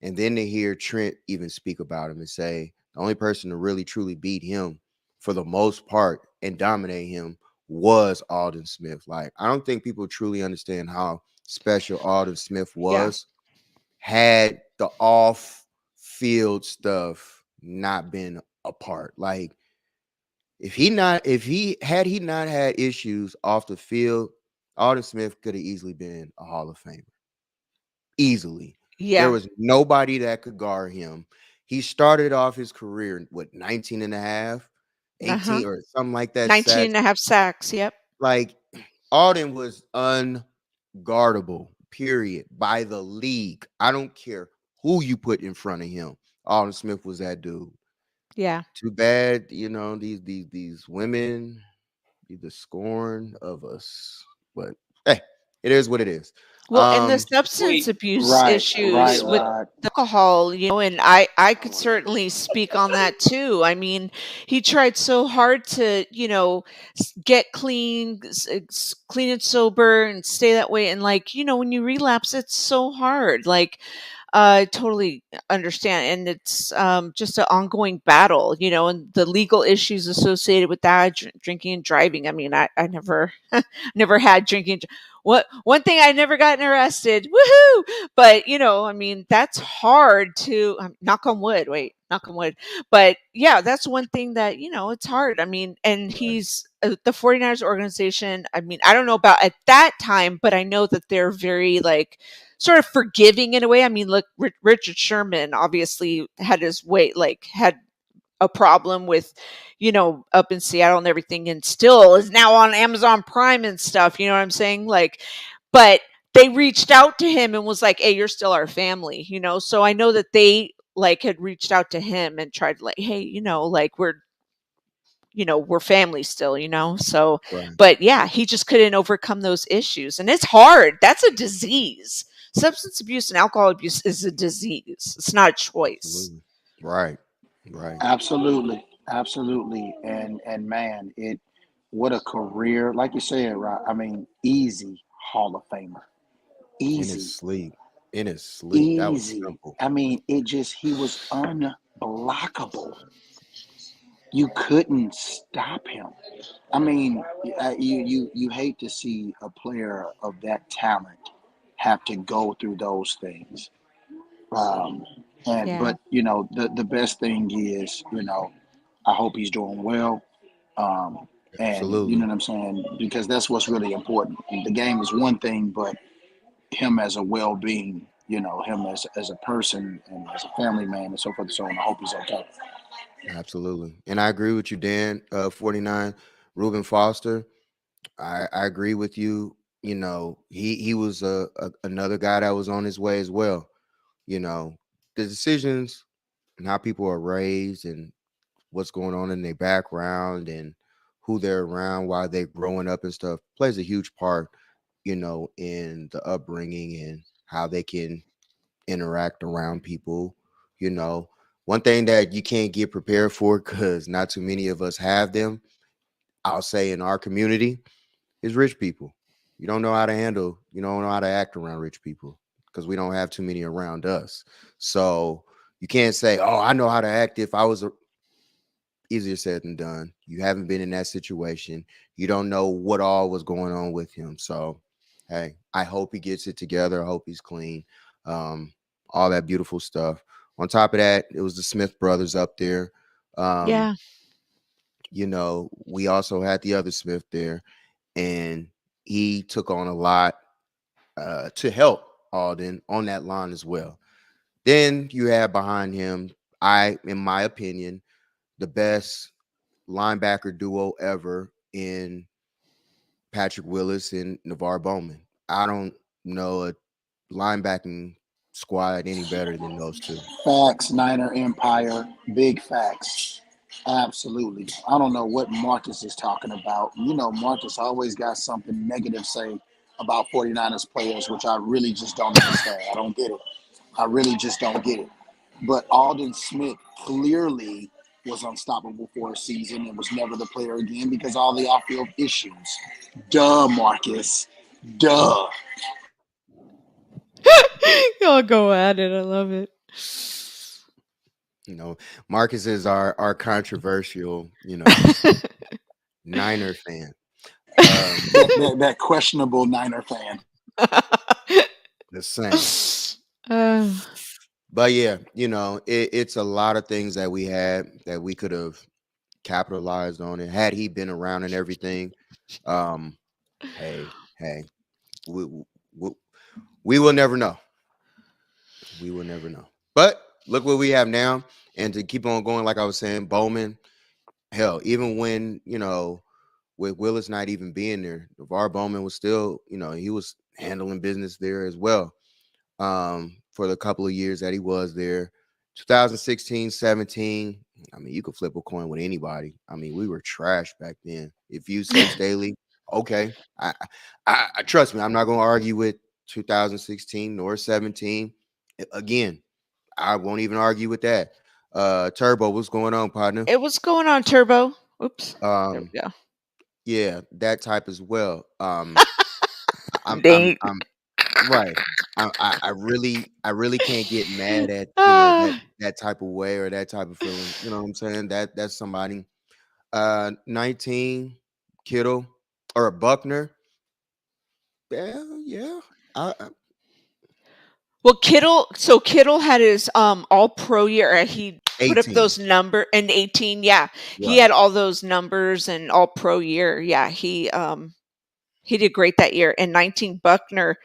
and then to hear Trent even speak about him and say the only person to really truly beat him for the most part and dominate him was Alden Smith. Like, I don't think people truly understand how special Alden Smith was. Had the off field stuff not been a part. Like, if he not had issues off the field, Alden Smith could have easily been a Hall of Famer. Easily. Yeah. There was nobody that could guard him. He started off his career, 19 and a half, 18 or something like that. 19 and a half sacks. Yep. Like, Alden was unguardable, period, by the league. I don't care who you put in front of him. Alden Smith was that dude. Yeah. Too bad, these women be the scorn of us. But hey, it is what it is. Well, and the substance abuse issues with alcohol, and I could certainly speak on that too. I mean, he tried so hard to, get clean and sober and stay that way. And when you relapse, it's so hard. Like, I totally understand. And it's just an ongoing battle, and the legal issues associated with that, drinking and driving. I mean, I never, never had drinking. One thing, I never gotten arrested. Woohoo! But, I mean, that's hard to knock on wood. But yeah, that's one thing that, it's hard. I mean, and he's the 49ers organization. I mean, I don't know about at that time, but I know that they're very sort of forgiving in a way. I mean, look, Richard Sherman obviously had his way, had a problem with, up in Seattle and everything, and still is now on Amazon Prime and stuff. You know what I'm saying? But they reached out to him and was like, "Hey, you're still our family," So I know that they like had reached out to him and tried like, hey, like we're family still, so, Right. but yeah, he just couldn't overcome those issues, and it's hard. That's a disease. Substance abuse and alcohol abuse is a disease. It's not a choice. Absolutely. Right. Right. Absolutely, absolutely, and man, it what a career, like you said, right? I mean, easy Hall of Famer, In his easy, sleep. In his sleep. That was easy. simple. I mean, he was unblockable. You couldn't stop him. I mean, you hate to see a player of that talent have to go through those things. Um, and Yeah. but the best thing is, I hope he's doing well. Um, and you know Absolutely. what I'm saying? Because that's what's really important. The game is one thing, but him as a well-being, him as a person and as a family man and so forth and so on. I hope he's okay. Absolutely. And I agree with you, Dan. 49, Reuben Foster. I agree with you. He was another guy that was on his way as well. You know, the decisions and how people are raised and what's going on in their background and who they're around while they're growing up and stuff plays a huge part, in the upbringing and how they can interact around people. You know, one thing that you can't get prepared for because not too many of us have them, I'll say in our community, is rich people. You don't know how to act around rich people because we don't have too many around us. So you can't say, oh, I know how to act if I was easier said than done. You haven't been in that situation. You don't know what all was going on with him. So, hey, I hope he gets it together. I hope he's clean. Um, all that beautiful stuff. On top of that, it was the Smith brothers up there. Um, Yeah. we also had the other Smith there, and he took on a lot to help Alden on that line as well. Then you have behind him, in my opinion, the best linebacker duo ever in Patrick Willis and Navarre Bowman. I don't know a linebacking squad any better than those two. Facts, Niner Empire, big facts. Absolutely. I don't know what Marcus is talking about. Marcus always got something negative to say about 49ers players, which I really just don't understand. I don't get it. I really just don't get it. But Alden Smith clearly was unstoppable for a season and was never the player again because all the off-field issues. Duh, Marcus. Duh. Y'all go at it. I love it. You know, Marcus is our controversial, Niner fan. That questionable Niner fan. The same. Uh, But yeah, it's a lot of things that we had that we could have capitalized on it had he been around and everything. Um, hey, we, we, we will never know. We will never know. But look what we have now. And to keep on going, like I was saying, Bowman, hell, even when, with Willis not even being there, LeVar Bowman was still, he was handling business there as well. For the couple of years that he was there. 2016, 17. I mean, you could flip a coin with anybody. I mean, we were trash back then. If you say Staley, okay. I trust me, I'm not gonna argue with 2016 nor 17. Again, I won't even argue with that. Turbo, what's going on, partner? it was going on Turbo. Oops. There Um, we go. yeah, that type as well. Dang. I'm right. I really can't get mad at that Ah, that type of way or that type of feeling. You know what I'm saying? That's somebody. 19 Kittle or Buckner. Yeah, yeah. well, Kittle had his all pro year. He put up 18. those number in 18. Yeah, he Right. had all those numbers and all pro year. Yeah, he did great that year. And 19 Buckner.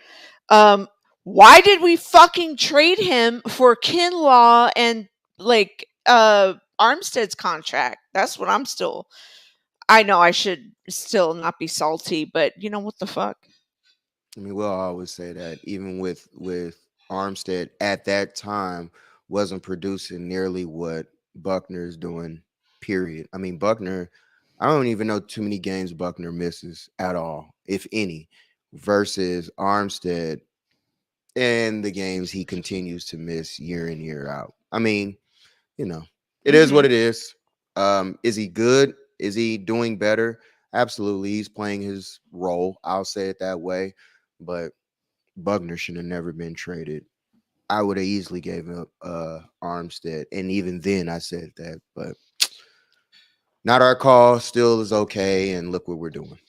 Um, why did we fucking trade him for Kinlaw and like Armstead's contract? That's what I'm still. I know I should still not be salty, but what the fuck? I mean, we'll always say that even with Armstead at that time wasn't producing nearly what Buckner is doing, period. I mean, Buckner, I don't even know too many games Buckner misses at all, if any, versus Armstead and the games he continues to miss year in, year out. I mean, you know, it is what it is. Is he good? Is he doing better? Absolutely. He's playing his role. I'll say it that way. But Buckner should have never been traded. I would have easily gave up Armstead. And even then I said that, but not our call. Still is okay. And look what we're doing.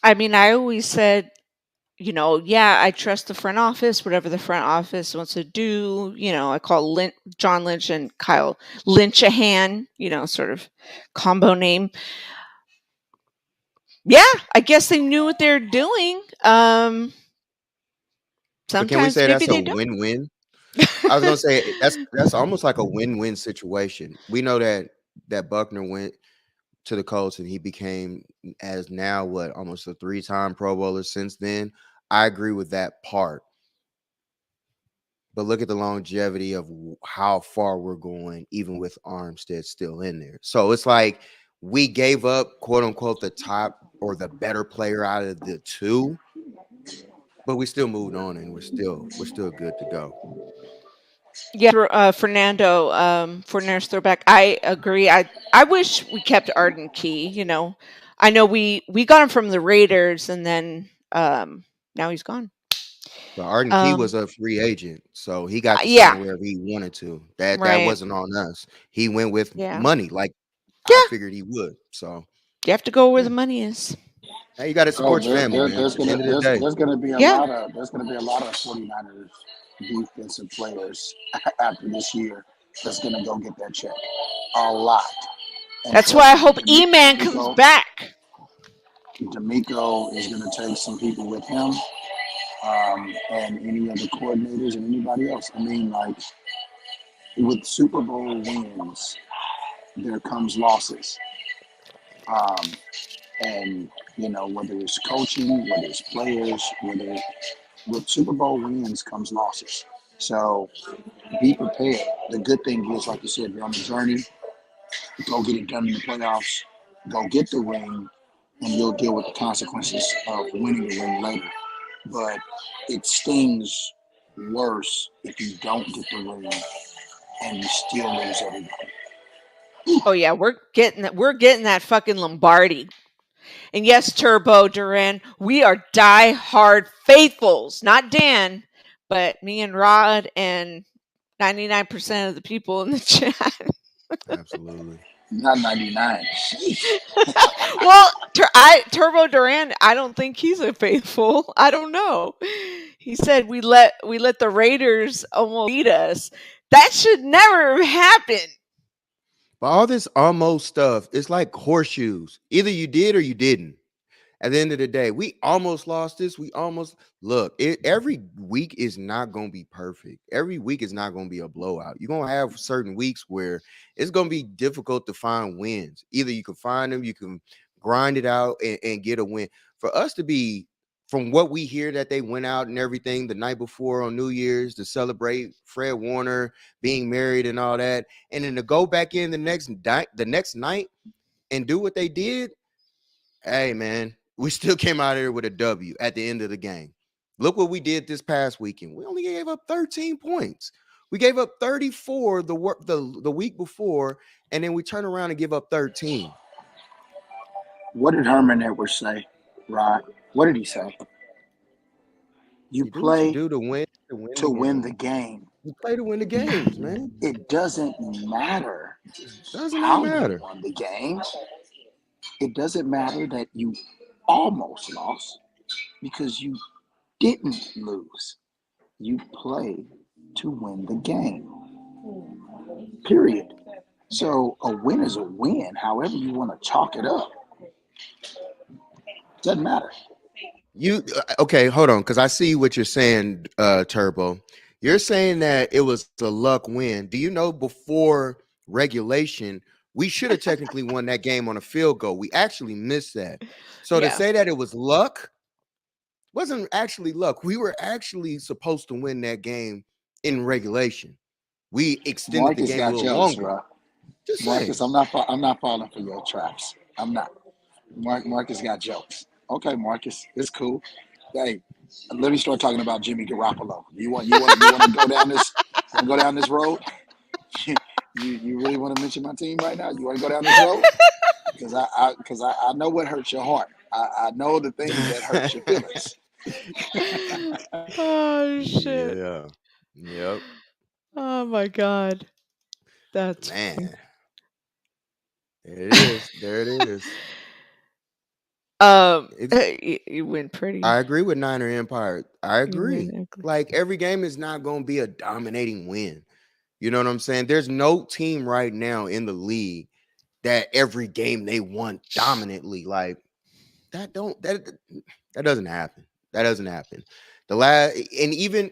I mean, I always said, yeah, I trust the front office, whatever the front office wants to do. I call John Lynch and Kyle Lynchahan, sort of combo name. Yeah, I guess they knew what they're doing. But can we Sometimes say maybe that's a they don't. win-win? I was gonna say that's almost like a win-win situation. We know that Buckner went to the Colts and he became as now what almost a 3-time Pro Bowler since then. I agree with that part. But look at the longevity of how far we're going, even with Armstead still in there. So it's like we gave up, quote unquote, the top or the better player out of the two, but we still moved on and we're still good to go. Yeah, Fernando, Fortner's throwback. I agree. I wish we kept Arden Key. I know we got him from the Raiders, and then now he's gone. But Arden Key Um, was a free agent, so he got to yeah, sign wherever he wanted to. That right. wasn't on us. He went with Yeah, money, like I yeah. figured he would. So You have to go where yeah, the money is. hey, you got to Oh, support your family, man. there's At the gonna end of the day, there's gonna be a Yeah, lot of 49ers defensive players after this year that's gonna go get that check. A lot. And that's why trust I me, hope E-Man comes back. D'Amico is gonna take some people with him, and any other coordinators and anybody else. I mean, like with Super Bowl wins, there comes losses. Um, and whether it's coaching, whether it's players, whether with Super Bowl wins comes losses. So be prepared. The good thing is, like you said, you're on the journey. Go get it done in the playoffs. Go get the ring, and you'll deal with the consequences of winning the ring later. But it stings worse if you don't get the ring and you still lose everybody. Oh yeah, we're getting that fucking Lombardi. And yes, Turbo Duran, we are die-hard faithfuls. Not Dan, but me and Rod and 99% of the people in the chat. absolutely. Not 99. Well, Turbo Duran, I don't think he's a faithful. I don't know. He said we let the Raiders almost beat us. That should never have happened. But all this almost stuff, it's like horseshoes. Either you did or you didn't. At the end of the day, we almost lost this. We almost look. Every week is not going to be perfect. Every week is not going to be a blowout. You're going to have certain weeks where it's going to be difficult to find wins. Either you can find them, you can grind it out and get a win. For us to be, from what we hear that they went out and everything the night before on New Year's to celebrate Fred Warner being married and all that, and then to go back in the next night and do what they did. Hey, man, we still came out here with a W at the end of the game. Look what we did this past weekend. We only gave up 13 points. We gave up 34 the week before, and then we turn around and give up 13. What did Herman Edwards say, Rod? What did he say? You You do what you play do to win to the win the game. game. You play to win the games, man. It doesn't matter Doesn't even how you matter. won the game. It doesn't matter that you almost lost because you didn't lose. You play to win the game. Period. So a win is a win, however you want to chalk it up. Doesn't matter. Okay, hold on, because I see what you're saying, Turbo. You're saying that it was a luck win. Do you know before regulation, we should have technically won that game on a field goal? We actually missed that. So to Yeah. say that it was luck wasn't actually luck. We were actually supposed to win that game in regulation. We extended the Marcus game a got little jokes, longer. bro. Just Marcus, saying. I'm not falling for your traps. I'm not. Marcus got jokes. Okay, Marcus, it's cool. Hey, let me start talking about Jimmy Garoppolo. You want to go down this road? You really want to mention my team right now? You want to go down this road? Because I know what hurts your heart. I know the things that hurt your feelings. Oh shit. Yeah. Yep. Oh my god. That's Man. There it is. There it is. It's, you win I pretty. agree with Niner Empire. I You agree. win ugly. Like every game is not going to be a dominating win. You know what I'm saying? There's no team right now in the league that every game they won dominantly. Like that doesn't happen. That doesn't happen. The last and even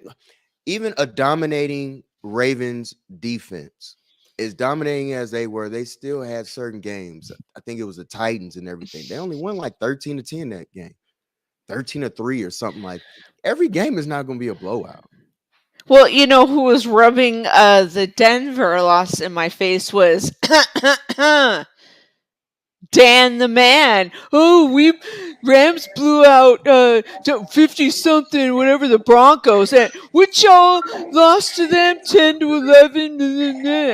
a dominating Ravens defense, as dominating as they were, they still had certain games. I think it was the Titans and everything. They only won like 13-10 that game. 13-3 or something like. Every game is not going to be a blowout. Well, you know who was rubbing the Denver loss in my face was Dan the man. Oh, we Rams blew out 50 something, whatever the Broncos, and which y'all lost to them 10-11.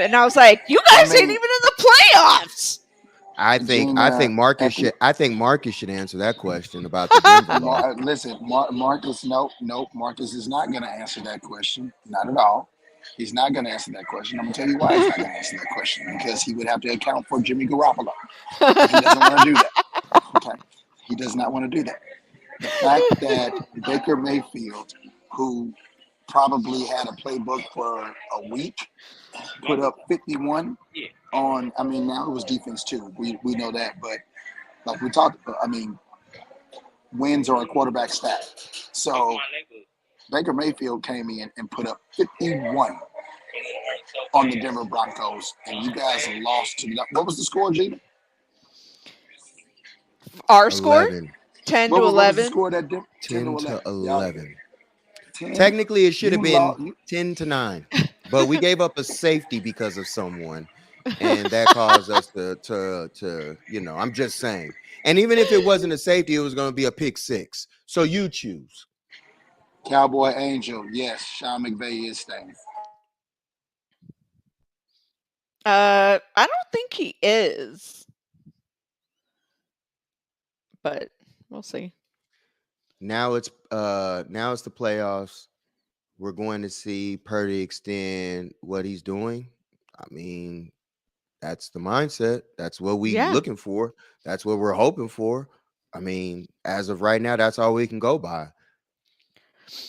And I was like, you I guys ain't even mean, in the playoffs. I Gina, think Marcus should answer that question about the Denver loss. listen, Marcus, nope. Marcus is not going to answer that question. Not at all. He's not going to answer that question. I'm going to tell you why he's not going to answer that question. Because he would have to account for Jimmy Garoppolo. And he doesn't want to do that. Okay. He does not want to do that. The fact that Baker Mayfield, who probably had a playbook for a week, put up 51 on, I mean, now it was defense too. We know that. But like we talked, I mean, wins are a quarterback stat. So Baker Mayfield came in and put up 51 on the Denver Broncos, and you guys lost to what was the score, Gina? Our score 11. 10 to What was the 11. score that 10 to 10 to 11? Y'all 11. 10. Technically, it should have You been lost. 10-9, but we gave up a safety because of someone, and that caused us to I'm just saying. And even if it wasn't a safety, it was going to be a pick six. So you choose. Cowboy Angel, yes, Sean McVay is staying. I don't think he is, but we'll see. Now it's the playoffs. We're going to see Purdy extend what he's doing. I mean, that's the mindset. That's what we Yeah. looking for. That's what we're hoping for. I mean, as of right now, that's all we can go by.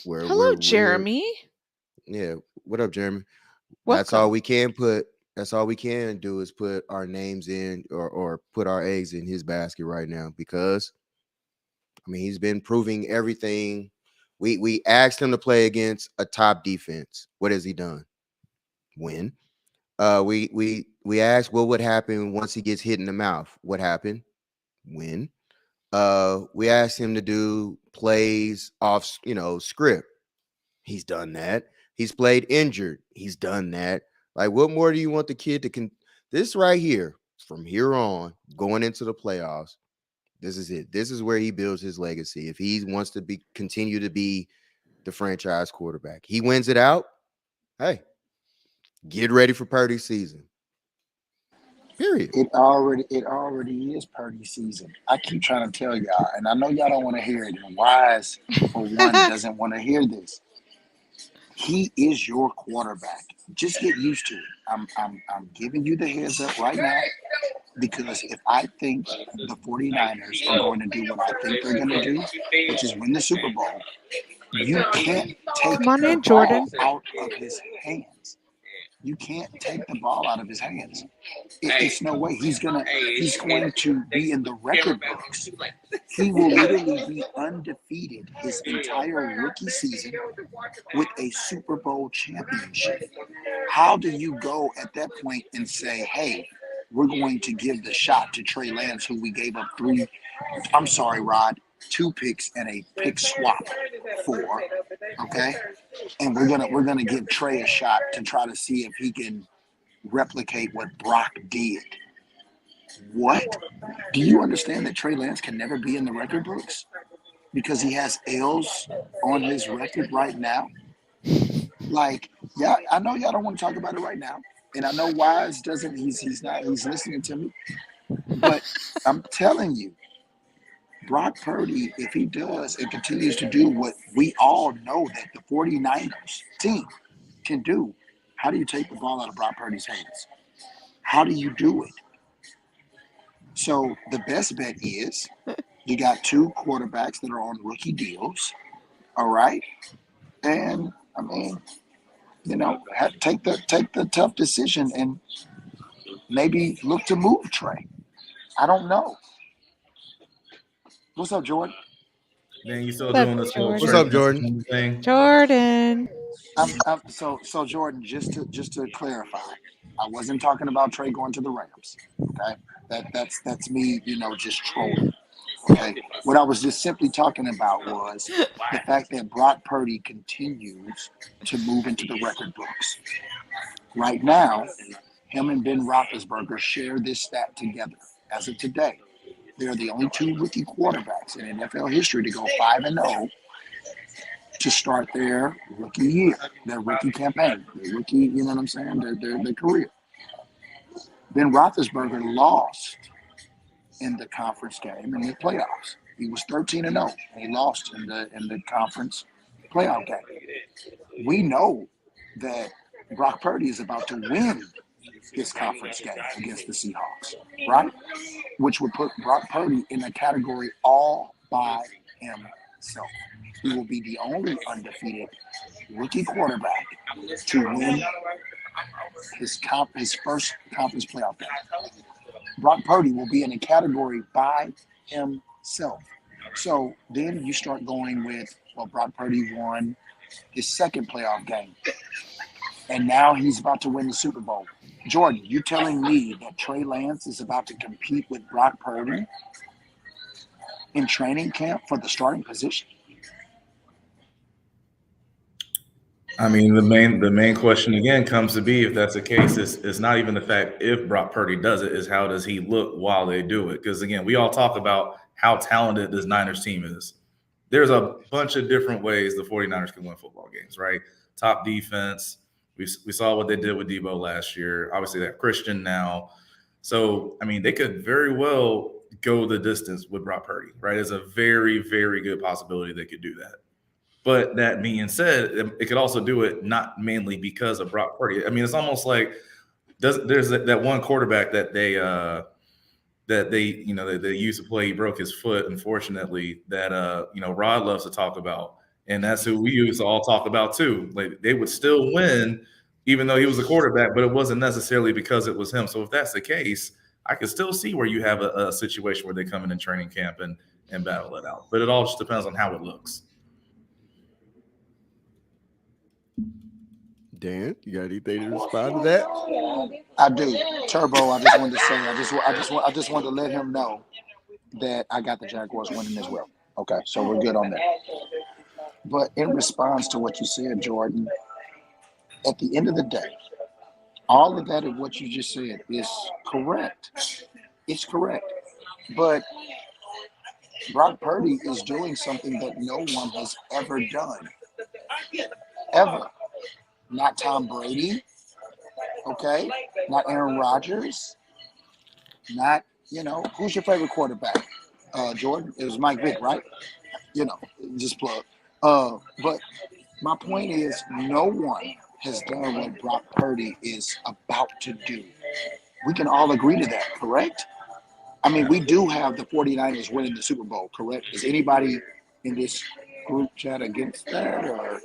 Hello, Jeremy. Yeah. What up, Jeremy? That's Welcome. all we can put. That's all we can do is put our names in or put our eggs in his basket right now because I mean he's been proving everything. We asked him to play against a top defense. What has he done? Win. We asked what would happen once he gets hit in the mouth. What happened? Win. We asked him to do plays off, script. He's done that. He's played injured. He's done that. Like, what more do you want the kid to this right here, from here on, going into the playoffs, this is it. This is where he builds his legacy. If he wants to continue to be the franchise quarterback, he wins it out. Hey, get ready for Purdy season. Period. It already is Purdy season. I keep trying to tell y'all, and I know y'all don't want to hear it. And Wise, for one, doesn't want to hear this. He is your quarterback. Just get used to it. I'm giving you the heads up right now because if I think the 49ers are going to do what I think they're going to do, which is win the Super Bowl, you can't take Come on the in, ball Jordan. out of his hands. You can't take the ball out of his hands. It's no way. He's going to be in the record books. He will literally be undefeated his entire rookie season with a Super Bowl championship. How do you go at that point and say, hey, we're going to give the shot to Trey Lance, who we gave up Rod, 2 picks and a pick swap for, okay? and we're gonna give Trey a shot to try to see if he can replicate what Brock did. What? Do you understand that Trey Lance can never be in the record books because he has L's on his record right now? Like, yeah, I know y'all don't want to talk about it right now, and I know Wise doesn't. He's listening to me, but I'm telling you, Brock Purdy, if he does and continues to do what we all know that the 49ers team can do, how do you take the ball out of Brock Purdy's hands? How do you do it? So the best bet is you got two quarterbacks that are on rookie deals, all right? And I mean, take the tough decision and maybe look to move Trey. I don't know. What's up, Jordan? Man, you still What's up, doing this whole Jordan? What's up, Jordan? thing? Jordan. So Jordan, just to clarify, I wasn't talking about Trey going to the Rams. Okay, that's me, just trolling. Okay, what I was just simply talking about was the fact that Brock Purdy continues to move into the record books. Right now, him and Ben Roethlisberger share this stat together. As of today, they're the only two rookie quarterbacks in NFL history to go 5-0 to start their rookie year, their rookie campaign, their rookie, you know what I'm saying, their career. Ben Roethlisberger lost in the conference game in the playoffs. He was 13-0. He lost in the conference playoff game. We know that Brock Purdy is about to win this conference game against the Seahawks, right? Which would put Brock Purdy in a category all by himself. He will be the only undefeated rookie quarterback to win his first conference playoff game. Brock Purdy will be in a category by himself. So then you start going with, Brock Purdy won his second playoff game. And now he's about to win the Super Bowl. Jordan, you telling me that Trey Lance is about to compete with Brock Purdy in training camp for the starting position? I mean, the main question again comes to be, if that's the case, it's not even the fact if Brock Purdy does it, is how does he look while they do it? Because again, we all talk about how talented this Niners team is. There's a bunch of different ways the 49ers can win football games, right? Top defense. We saw what they did with Debo last year. Obviously, they have Christian now. So, I mean, they could very well go the distance with Brock Purdy, right? It's a very, very good possibility they could do that. But that being said, it could also do it not mainly because of Brock Purdy. I mean, it's almost like there's that one quarterback that they used to play. He broke his foot, unfortunately, that Rod loves to talk about. And that's who we used to all talk about too. Like, they would still win even though he was a quarterback, but it wasn't necessarily because it was him. So if that's the case, I could still see where you have a situation where they come in training camp and battle it out. But it all just depends on how it looks. Dan, you got anything to respond to that? I do. Turbo, I just wanted to say, I just wanted to let him know that I got the Jaguars winning as well. Okay, so we're good on that. But in response to what you said, Jordan, at the end of the day, all of that of what you just said is correct. It's correct. But Brock Purdy is doing something that no one has ever done. Ever. Not Tom Brady, okay? Not Aaron Rodgers. Not, who's your favorite quarterback? Jordan? It was Mike Vick, right? Just plug. But my point is, no one has done what Brock Purdy is about to do. We can all agree to that, correct? I mean, we do have the 49ers winning the Super Bowl, correct? Is anybody in this group chat against that, or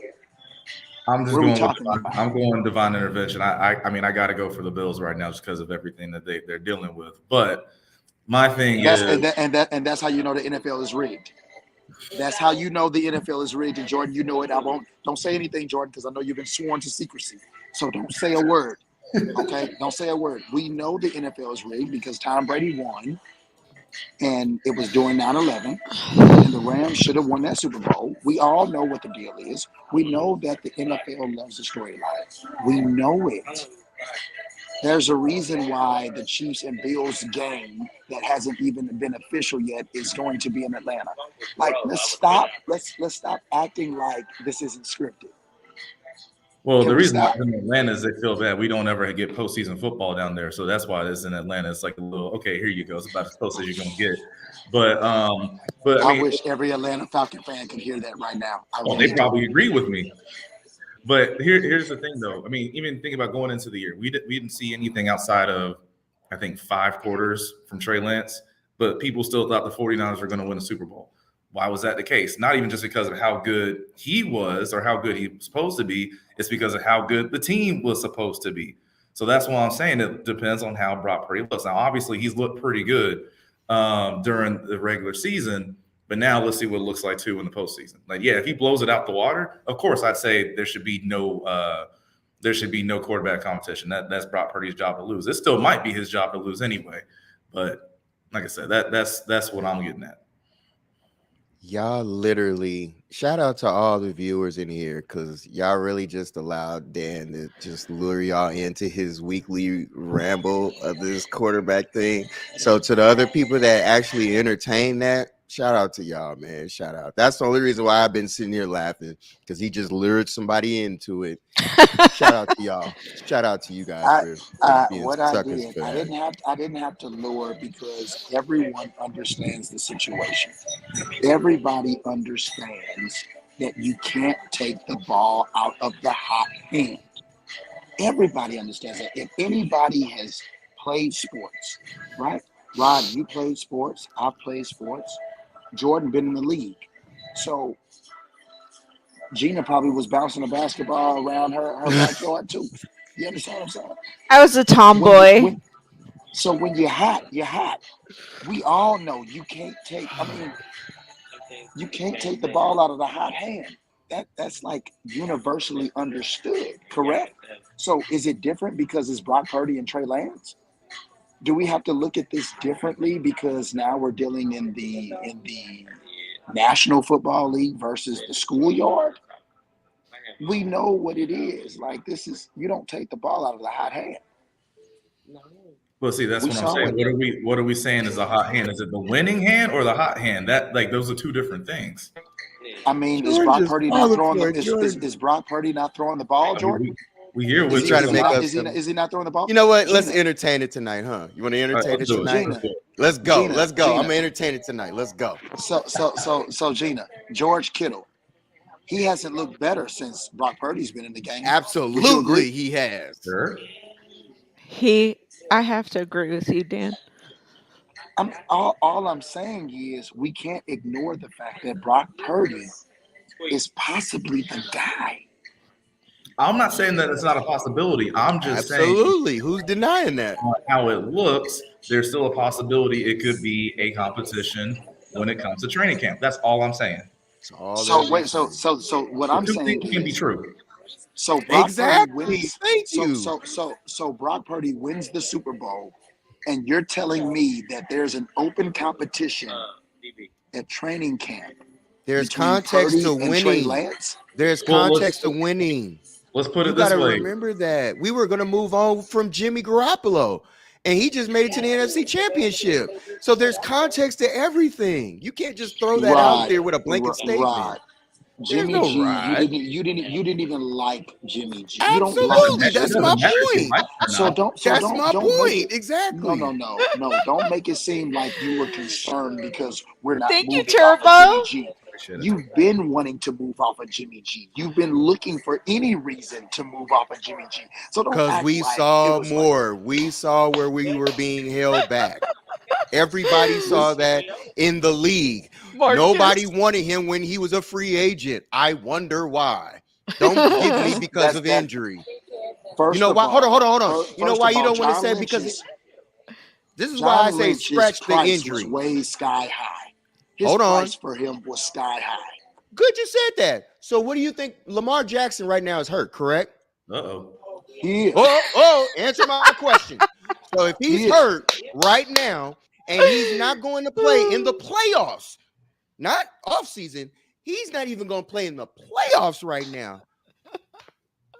I'm just what are we going. talking about? I'm going divine intervention. I mean, I got to go for the Bills right now just because of everything that they're dealing with. But my thing is, and that's how you know the NFL is rigged. That's how you know the NFL is rigged. And Jordan, you know it. Don't say anything, Jordan, because I know you've been sworn to secrecy. So don't say a word. Okay? Don't say a word. We know the NFL is rigged because Tom Brady won and it was during 9/11, and the Rams should have won that Super Bowl. We all know what the deal is. We know that the NFL loves the storyline. We know it. There's a reason why the Chiefs and Bills game that hasn't even been official yet is going to be in Atlanta. Like, let's stop acting like this isn't scripted. Well, Can the we reason stop? in Atlanta is they feel bad. We don't ever get postseason football down there, so that's why it's in Atlanta. It's like a little, okay, here you go. It's about as close as you're gonna get. But I mean, wish every Atlanta Falcon fan could hear that right now. they probably agree with me. But here's the thing, though. I mean, even think about going into the year. We didn't see anything outside of, I think, 5 quarters from Trey Lance, but people still thought the 49ers were going to win the Super Bowl. Why was that the case? Not even just because of how good he was or how good he was supposed to be. It's because of how good the team was supposed to be. So that's why I'm saying it depends on how Brock Purdy looks. Now, obviously, he's looked pretty good during the regular season, but now let's see what it looks like too in the postseason. Like, yeah, if he blows it out the water, of course, I'd say there should be no quarterback competition. That's Brock Purdy's job to lose. It still might be his job to lose anyway, but like I said, that's what I'm getting at. Y'all literally, shout out to all the viewers in here, because y'all really just allowed Dan to just lure y'all into his weekly ramble of this quarterback thing. So to the other people that actually entertain that, shout out to y'all, man. Shout out. That's the only reason why I've been sitting here laughing, because he just lured somebody into it. Shout out to y'all. Shout out to you guys for being suckers for that. I didn't have to lure, because everyone understands the situation. Everybody understands that you can't take the ball out of the hot hand. Everybody understands that. If anybody has played sports, right? Rod, you played sports. I've played sports. Jordan been in the league. So Gina probably was bouncing a basketball around her backyard too. You understand what I'm saying? I was a tomboy. So when you're hot, you're hot. We all know you can't take the ball out of the hot hand. That's like universally understood, correct? So is it different because it's Brock Purdy and Trey Lance? Do we have to look at this differently because now we're dealing in the National Football League versus the schoolyard? We know what it is. Like, this is, you don't take the ball out of the hot hand. Well, see, that's what I'm saying. What are we saying is a hot hand? Is it the winning hand or the hot hand? That, like, those are two different things. I mean, is Brock Purdy not throwing is Brock Purdy not throwing the ball, Jordan? We hear what he's trying to make us. Is he not throwing the ball? You know what? Let's entertain it tonight, huh? You want to entertain it tonight? Let's go. Let's go. I'm gonna entertain it tonight. Let's go. So Gina, George Kittle, he hasn't looked better since Brock Purdy's been in the game. Absolutely, he has. Sure. I have to agree with you, Dan. All I'm saying is we can't ignore the fact that Brock Purdy is possibly the guy. I'm not saying that it's not a possibility. I'm just saying. Absolutely. Who's denying that? How it looks, there's still a possibility it could be a competition when it comes to training camp. That's all I'm saying. So what I'm saying can be true. So Brock exactly. Purdy wins. Thank you. So Brock Purdy wins the Super Bowl, and you're telling me that there's an open competition at training camp. There's context to winning. There's context to winning. Let's put it this way. You got to remember that we were going to move on from Jimmy Garoppolo, and he just made it to the NFC Championship. So there's context to everything. You can't just throw that out there with a blanket statement. Jimmy G, you didn't even like Jimmy G. You Absolutely, don't like that's my point. That's my point. Exactly. No. Don't make it seem like you were concerned because we're not. Thank you, moving off Turbo. of Jimmy G. You've been wanting to move off of Jimmy G. You've been looking for any reason to move off of Jimmy G. So because we saw more. We saw where we were being held back. Everybody saw that in the league. Marcus. Nobody wanted him when he was a free agent. I wonder why. Don't give me because of injury. You know why? Hold on. You know why you don't want to say because this is why I say scratch the injury. Way sky high. His price for him was sky high. Good, you said that. So what do you think? Lamar Jackson right now is hurt, correct? Yeah. Answer my question. So if he's hurt right now, and he's not going to play in the playoffs, not off season. He's not even going to play in the playoffs right now.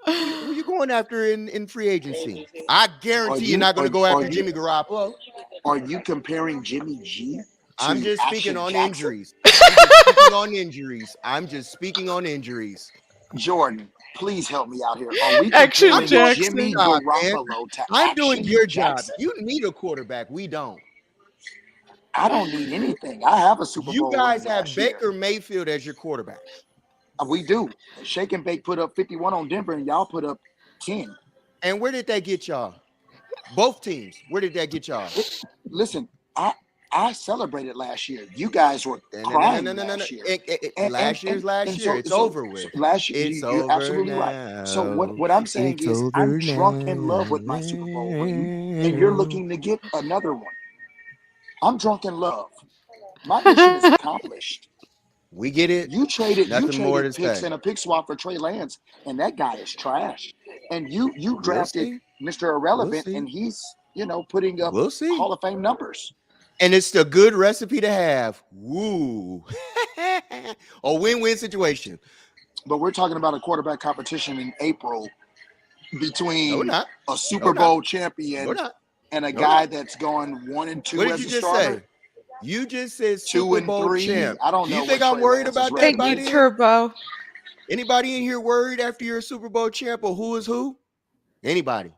Who you going after in free agency? I guarantee you're not going to go after Jimmy Garoppolo. Are you comparing Jimmy G? I'm just speaking on injuries. I'm just speaking on injuries. Jordan, please help me out here. Are we Action comparing Jackson. Jimmy Garoppolo to I'm doing Action your Jackson? job. You need a quarterback. We don't. I don't need anything. I have a Super Bowl. You guys ring have last Baker year. Mayfield as your quarterback. We do. Shake and Bake put up 51 on Denver, and y'all put up 10. And where did that get y'all? Both teams. Where did that get y'all? Listen, I celebrated last year. You guys were crying last year. Last year's last year. It's over with. Last year, It's you're over absolutely now. right. So what I'm saying It's is, over I'm drunk in love with my Super Bowl ring, and you're looking to get another one. I'm drunk in love. My mission is accomplished. We get it. You traded to picks say. and a pick swap for Trey Lance, and that guy is trash. And you drafted Mr. Irrelevant, and he's putting up Hall of Fame numbers. And it's a good recipe to have. Woo. A win-win situation. But we're talking about a quarterback competition in April between a Super No, Bowl not. champion No, not. and a No, guy not. that's gone 1-2 What did as you a just starter. say? You just said 2 Super and Bowl 3. champ. I don't Do know. you think what I'm Trey worried Lance about is that, Thank record you, buddy? Turbo. Anybody in here worried after you're a Super Bowl champ or who is who? Anybody?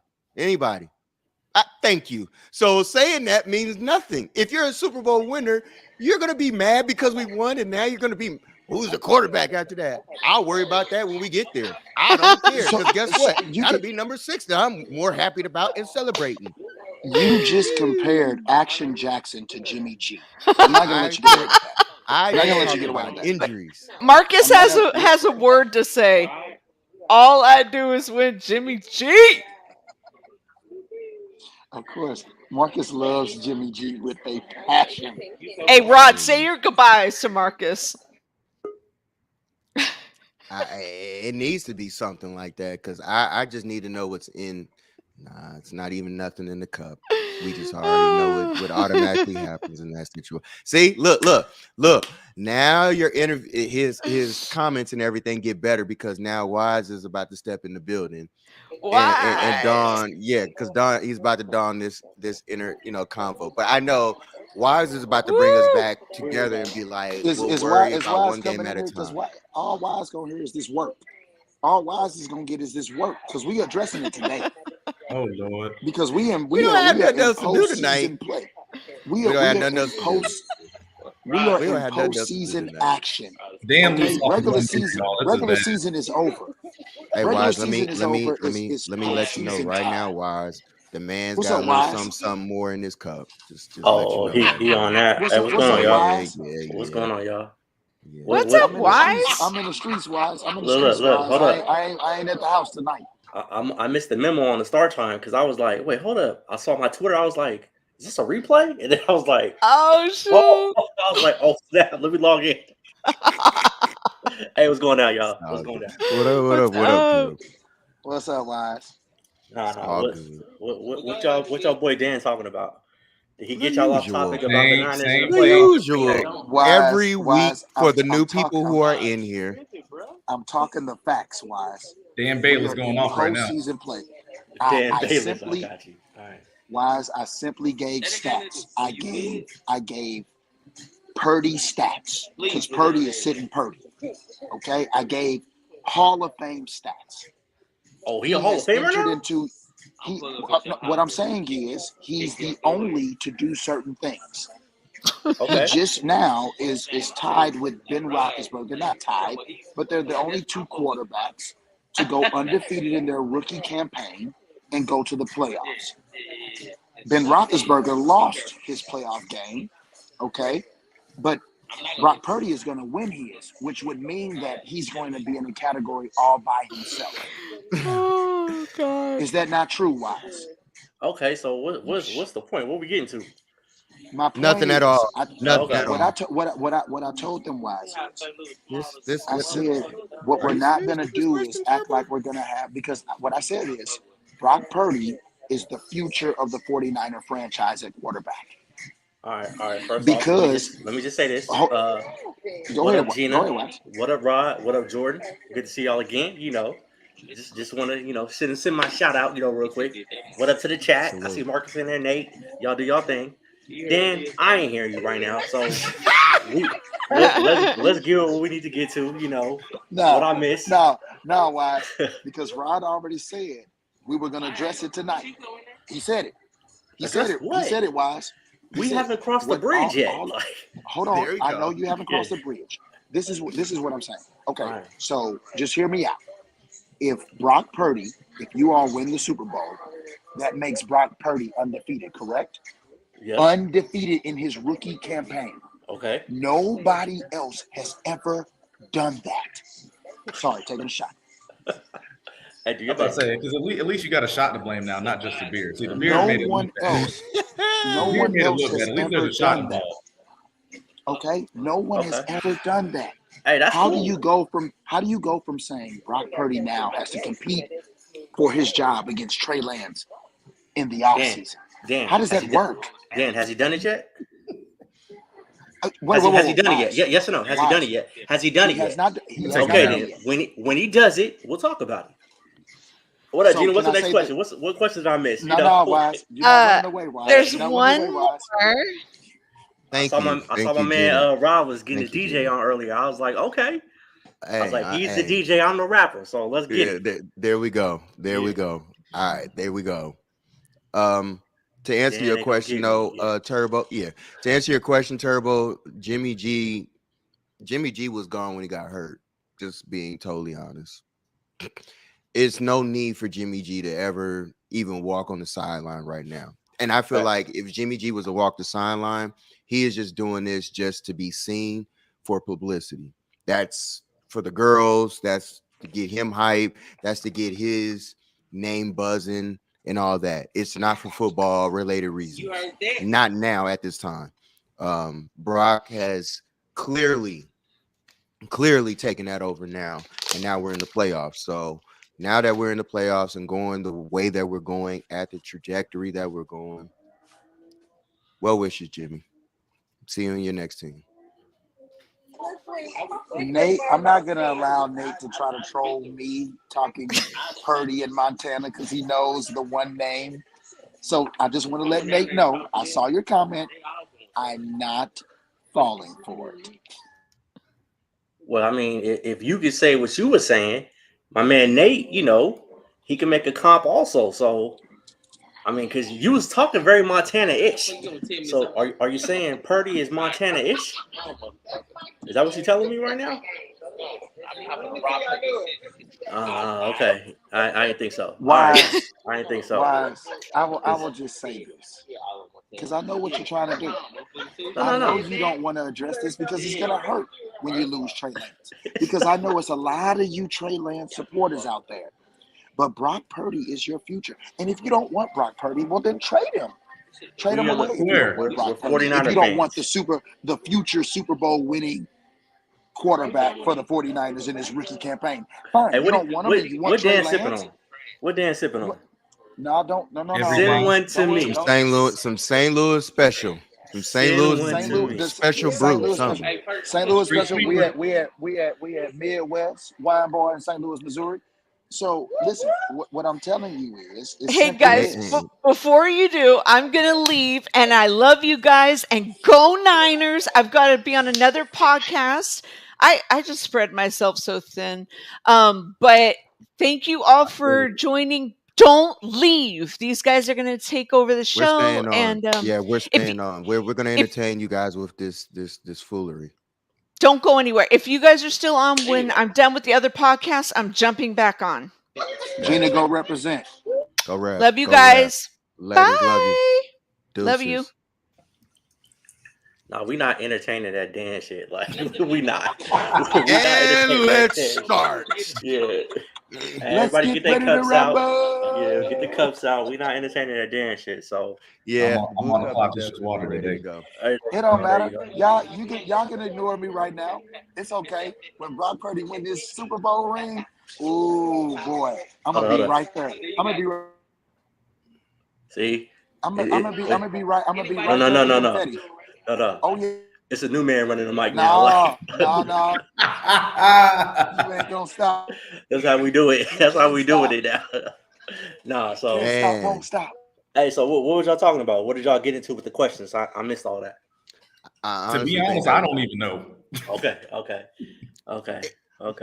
Thank you. So saying that means nothing. If you're a Super Bowl winner, you're going to be mad because we won, and now you're going to be, who's the quarterback after that? I'll worry about that when we get there. I don't care, because guess what? That'll be number 6 that I'm more happy about and celebrating. You just compared Action Jackson to Jimmy G. I'm not going to let you get away with that. I'm not gonna just let you get talking away with about that. injuries. Marcus has a word to say. All I do is win Jimmy G. Of course, Marcus loves Jimmy G with a passion. Hey, Rod, say your goodbyes to Marcus. It needs to be something like that, because I just need to know what's in. Nah, it's not even nothing in the cup. We just already know what automatically happens in that situation. See, look. Now your his comments and everything get better because now Wise is about to step in the building. And Don, because Don, he's about to don this inner convo. But I know Wise is about to bring us back together and be like, we'll worry about one game at a time. All Wise gonna hear is this work. All Wise is gonna get is this work because we addressing it today. Oh Lord! Because we don't have nothing else to do tonight. Play. We don't have nothing else to do. We are in postseason action. Damn, regular season is over. Hey, Wise, let me let you know right now, Wise. The man's got a little something more in his cup. Just oh, let you know. he on that. What's going on, y'all? What's going on, y'all? What's up, Wise? I'm in the streets, Wise. I'm in the Look, streets, Wise. hold up. I ain't at the house tonight. I missed the memo on the start time because I was like, wait, hold up. I saw my Twitter. I was like, is this a replay? And then I was like, oh shoot! I was like, oh snap, let me log in. Hey, what's going on, y'all? What's going on? What up? What's up, Wise? Nah. What y'all boy Dan talking about? Did he get y'all off topic about the Niners? The usual. Every week for the new people who are in here. I'm talking the facts, Wise. Dan Bailey's going off right now. Postseason play. Dan Bailey, I got you. All right. Wise, I simply gave stats. I gave Purdy stats because Purdy is sitting Purdy. Okay, I gave Hall of Fame stats. Oh, he a Hall of Famer now? What I'm saying is he's the only to do certain things. Okay. He just now is tied with Ben Roethlisberger. Not tied, but they're the only 2 quarterbacks to go undefeated in their rookie campaign and go to the playoffs. Ben Roethlisberger lost his playoff game, okay? But Brock Purdy is going to win his, which would mean that he's going to be in a category all by himself. Oh, God. Is that not true, Wise? Okay, so what's the point? What are we getting to? My point Nothing is, at all. What I told them was, I said what we're not going to do is act like we're going to have, because what I said is Brock Purdy is the future of the 49er franchise at quarterback. All right. First Because off, let me just say this. Go What ahead, up, Gina? Go ahead, What up, Rod? What up, Jordan? Good to see y'all again. Just want to send my shout out, real quick. What up to the chat? I see Marcus in there, Nate. Y'all do y'all thing. Dan, I ain't hearing you right now, so let's get what we need to get to. What I missed. No, Wise, because Rod already said we were going to address it tonight. He said it. He said it. What? He said it, Wise. We haven't crossed the bridge yet. Hold on. I know you haven't crossed the bridge. This is what I'm saying. Okay, right. So just hear me out. If Brock Purdy, if you all win the Super Bowl, that makes Brock Purdy undefeated, correct? Yes. Undefeated in his rookie campaign. Okay. Nobody else has ever done that. Sorry, taking a shot. Hey, do you I was about to say, because at least you got a shot to blame now, not just the beard. See, the beard No made it one look bad. else. No The beard one made it else look has bad. At least ever there's a shot done that. involved. Okay, no one has ever done that. Hey, that's How cool. do you go from saying Brock Purdy now has to compete for his job against Trey Lance in the offseason? Dan, how does that work? Dan, has he done it yet? Has he done it yet? Yes or no? Has he done it yet? Has he done it yet? Then when he does it, we'll talk about it. What up, So Gina? What's the can I next say question? What questions did I miss? No, Wise. You're not running away, Wise. There's You're not one running away, Wise. more. Thank I you. saw my man Gina. Rob was getting Thank the you, DJ Gina. on earlier. I was like, okay. Hey, I was like, he's hey. the DJ, I'm the rapper. So let's get it. There we go. We go. All right, there we go. To answer your question, though, Turbo. Yeah. To answer your question, Turbo, Jimmy G was gone when he got hurt. Just being totally honest. It's no need for Jimmy G to ever even walk on the sideline right now. And I feel like if Jimmy G was to walk the sideline, he is just doing this just to be seen for publicity. That's for the girls. That's to get him hype. That's to get his name buzzing and all that. It's not for football related reasons. Not now at this time. Brock has clearly taken that over now, and now we're in the playoffs. So now that we're in the playoffs and going the way that we're going at the trajectory that we're going, well wishes, Jimmy. See you on your next team. Nate, I'm not going to allow Nate to try to troll me talking Purdy in Montana because he knows the one name. So I just want to let Nate know, I saw your comment. I'm not falling for it. Well, I mean, if you could say what you were saying, my man Nate, he can make a comp also. So, I mean, because you was talking very Montana-ish. So, are you saying Purdy is Montana-ish? Is that what you're telling me right now? Okay. I didn't think so. Wise. Right. I didn't think so. Wise. I will just say this because I know what you're trying to do. I know you don't want to address this because it's going to hurt when you lose Trey Lance. Because I know it's a lot of you Trey Lance supporters out there. But Brock Purdy is your future. And if you don't want Brock Purdy, well, then trade him. Trade him away. We're 49er if you don't fans. want the future Super Bowl winning quarterback for the 49ers in his rookie campaign. Fine. Hey, you don't want him. You want Trey Lance? What Dan sipping on? No. Send one to me. Some St. Louis special. Some St. Louis special brew. St. Louis special. We at Midwest Wine Bar in St. Louis, Missouri. So listen, what I'm telling you is hey guys, before you do, I'm gonna leave, and I love you guys, and go Niners. I've got to be on another podcast. I just spread myself so thin, but thank you all for joining. Don't leave. These guys are gonna take over the show, and we're staying on. We're gonna entertain you guys with this foolery. Don't go anywhere. If you guys are still on when I'm done with the other podcast, I'm jumping back on. Gina, go represent. Go rap. Love you guys. Ladies, bye. Love you. No, we not entertaining that Dan shit. Like we not. And let's start. Yeah. Everybody get their cups out. Yeah, get the cups out. We not entertaining that Dan shit. So yeah, I'm on the clock. This is water today. It don't matter. Y'all can ignore me right now. It's okay. When Brock Purdy win this Super Bowl ring, ooh boy, I'm gonna be right there. I'm gonna be. See. I'm gonna be right. I'm gonna be right. No. No. Oh yeah. It's a new man running the mic now. No. You ain't gonna stop. That's how we do it. That's how we do it now. Nah, so Can't stop, Man. don't stop. hey, so what was y'all talking about? What did y'all get into with the questions? I missed all that. I To be honestly think honest, I don't even know. Okay.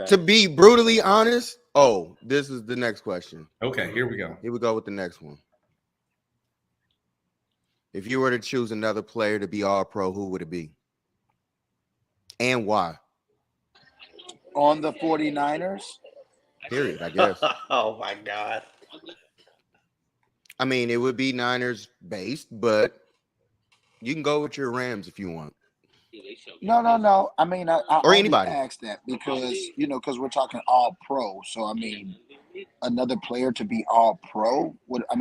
To be brutally honest, this is the next question. Okay, here we go. Here we go with the next one. If you were to choose another player to be all pro, who would it be? And why? On the 49ers. Period, I guess. Oh my God. I mean, it would be Niners based, but you can go with your Rams if you want. No. I mean, I Or only anybody. asked that because, because we're talking all pro. So, I mean, another player to be all pro,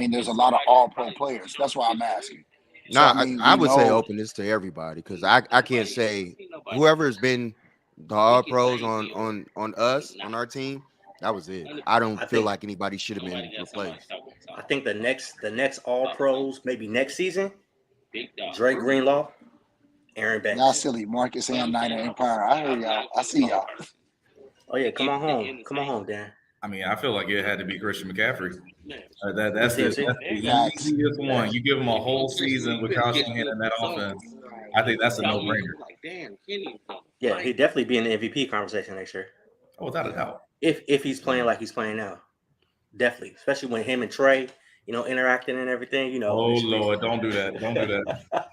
there's a lot of all pro players. That's why I'm asking. So, I would say open this to everybody because I can't say whoever has been the all pros on us, on our team, that was it. I don't feel like anybody should have been replaced. I think the next all pros, maybe next season, Dre Greenlaw, Aaron Banks. Y'all silly. Marcus and Niner Empire. I heard y'all. I see y'all. Oh yeah, come on home, Dan. I mean, I feel like it had to be Christian McCaffrey. That's the easiest one. You give him a whole season with Kyle Shanahan in that offense. I think that's a no-brainer. Yeah, he'd definitely be in the MVP conversation next year. Oh, without a doubt. If he's playing like he's playing now, definitely. Especially when him and Trey, interacting and everything. Oh Lord, don't do that. Don't do that.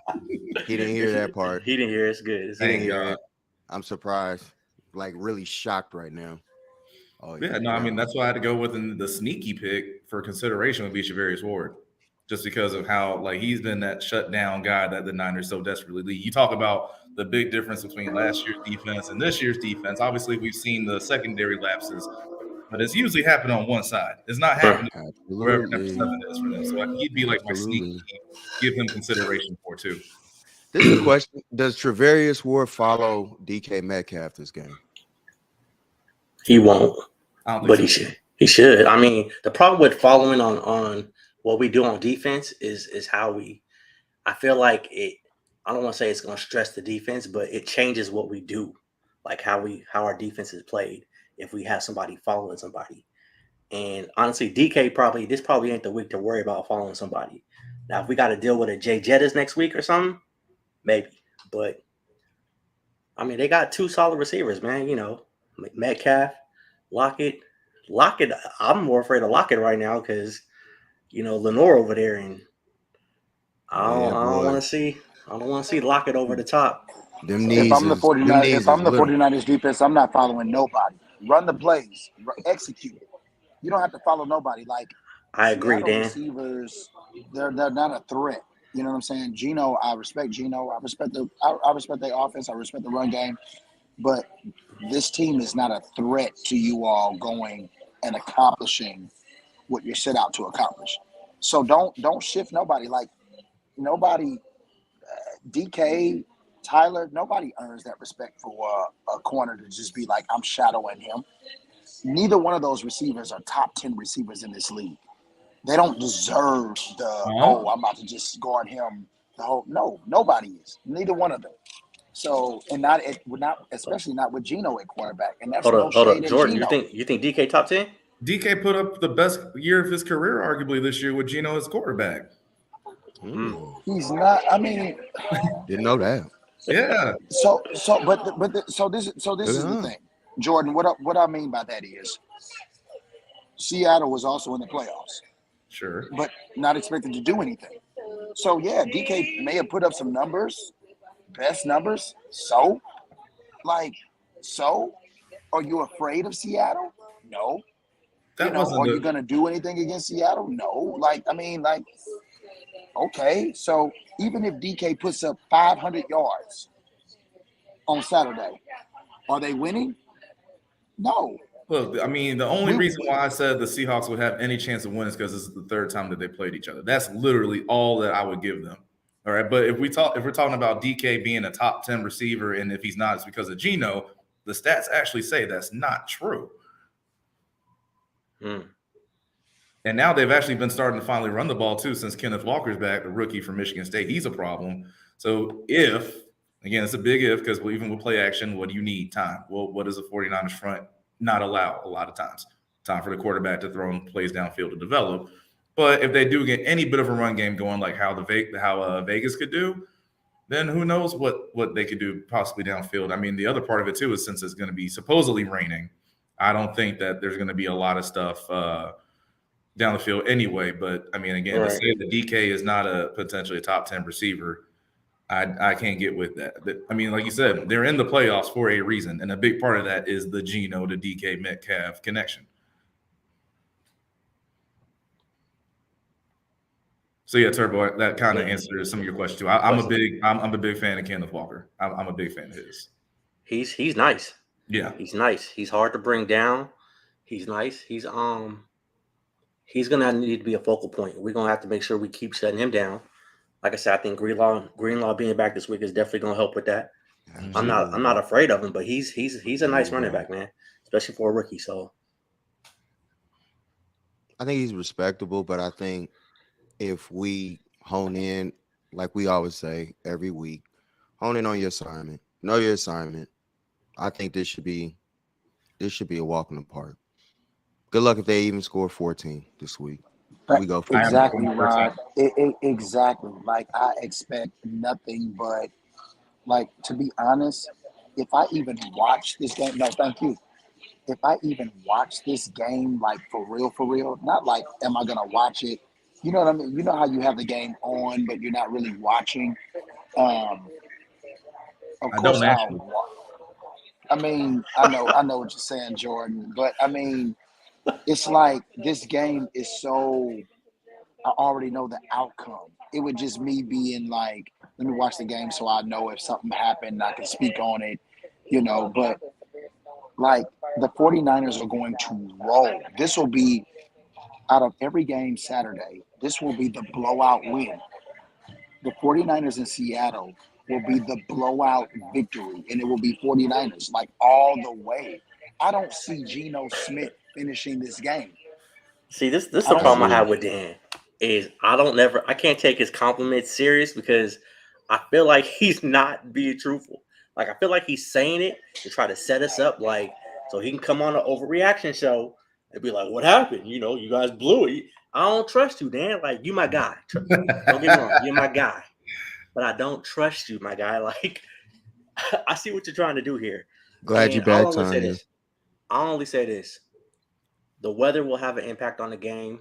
He didn't hear that part. He didn't hear it. It's good. He didn't hear it. I'm surprised. Like really shocked right now. Oh yeah, no, I mean that's why I had to go with the sneaky pick for consideration would be Shavarius Ward, just because of how he's been that shutdown guy that the Niners so desperately need. You talk about the big difference between last year's defense and this year's defense. Obviously, we've seen the secondary lapses, but it's usually happened on one side. It's not happening wherever number 7 is for them. So he'd be like my sneaky. Give him consideration for too. This is a question: does Travarius Ward follow DK Metcalf this game? He won't, but so. he should. He should. I mean, the problem with following on what we do on defense is how we. I feel like it. I don't want to say it's going to stress the defense, but it changes what we do, like how our defense is played. If we have somebody following somebody, and honestly, DK this probably ain't the week to worry about following somebody. Now, if we got to deal with a Jay Jettis next week or something, maybe. But I mean, they got 2 solid receivers, man. Metcalf, Lockett. I'm more afraid of Lockett right now because, Lenore over there, and I don't want to see Lockett over the top. If I'm the 49ers defense, I'm not following nobody. Run the plays, execute. You don't have to follow nobody. Like I agree, Dan. Receivers, they're not a threat. You know what I'm saying? Geno, I respect Geno. I respect their offense. I respect the run game. But this team is not a threat to you all going and accomplishing what you're set out to accomplish. So don't shift nobody. Like nobody, DK, Tyler, nobody earns that respect for a corner to just be like, I'm shadowing him. Neither one of those receivers are top 10 receivers in this league. They don't deserve I'm about to just guard him. No, nobody is. Neither one of them. So, and especially not with Geno at quarterback. And that's hold up, Jordan. Geno. You think DK top 10? DK put up the best year of his career, arguably this year with Geno as quarterback. He's not. I mean, didn't know that. Yeah. So this is the thing, Jordan. What I mean by that is, Seattle was also in the playoffs. Sure. But not expected to do anything. So yeah, DK may have put up some numbers, best numbers. So, are you afraid of Seattle? No. Are you gonna do anything against Seattle? No. Okay. So even if DK puts up 500 yards on Saturday, are they winning? No. Look, I mean, the only reason why I said the Seahawks would have any chance of winning is because this is the 3rd time that they played each other. That's literally all that I would give them. All right. But if we're talking about DK being a top 10 receiver, and if he's not, it's because of Geno, the stats actually say that's not true. And now they've actually been starting to finally run the ball too since Kenneth Walker's back, the rookie from Michigan State. He's a problem. So if, again, it's a big if, because even with play action, what do you need? Time. Well, what does the 49ers front not allow a lot of times? Time for the quarterback to throw plays downfield to develop. But if they do get any bit of a run game going, like how Vegas could do, then who knows what they could do possibly downfield. I mean, the other part of it too is, since it's going to be supposedly raining, I don't think that there's going to be a lot of stuff down the field anyway. But I mean, again, to say that DK is not potentially a top 10 receiver, I can't get with that. I mean, like you said, they're in the playoffs for a reason, and a big part of that is the Geno to DK Metcalf connection. So yeah, Turbo, that kind of answers some of your questions too. I'm a big fan of Kenneth Walker. I'm a big fan of his. He's nice. Yeah, he's nice. He's hard to bring down. He's nice. He's gonna need to be a focal point. We're gonna have to make sure we keep shutting him down. Like I said, I think Greenlaw being back this week is definitely gonna help with that. I'm not afraid of him, but he's a nice running back, man, especially for a rookie. So I think he's respectable, but I think if we hone in, like we always say every week, hone in on your assignment, know your assignment. I think this should be a walk in the park. Good luck if they even score 14 this week. We go for exactly, Rod. Exactly. Like, I expect nothing but, like, to be honest, if I even watch this game, no, thank you. If I even watch this game, like, for real, not like, am I going to watch it? You know what I mean? You know how you have the game on, but you're not really watching. Of course, I mean, I know what you're saying, Jordan, but I mean, it's like this game is so, I already know the outcome. It would just me being like, let me watch the game so I know if something happened, I can speak on it, you know, but like the 49ers are going to roll. This will be, out of every game Saturday, this will be the blowout win. The 49ers in Seattle will be the blowout victory, and it will be 49ers, like, all the way. I don't see Geno Smith finishing this game. See, this is the problem I have with Dan, is I can't take his compliments serious, because I feel like he's not being truthful. Like, I feel like he's saying it to try to set us up, like, so he can come on an overreaction show and be like, what happened? You know, you guys blew it. I don't trust you, Dan. Like, you my guy. Don't get me wrong. You're my guy. But I don't trust you, my guy. Like, I see what you're trying to do here. Glad you back on this. I'll only say this. The weather will have an impact on the game.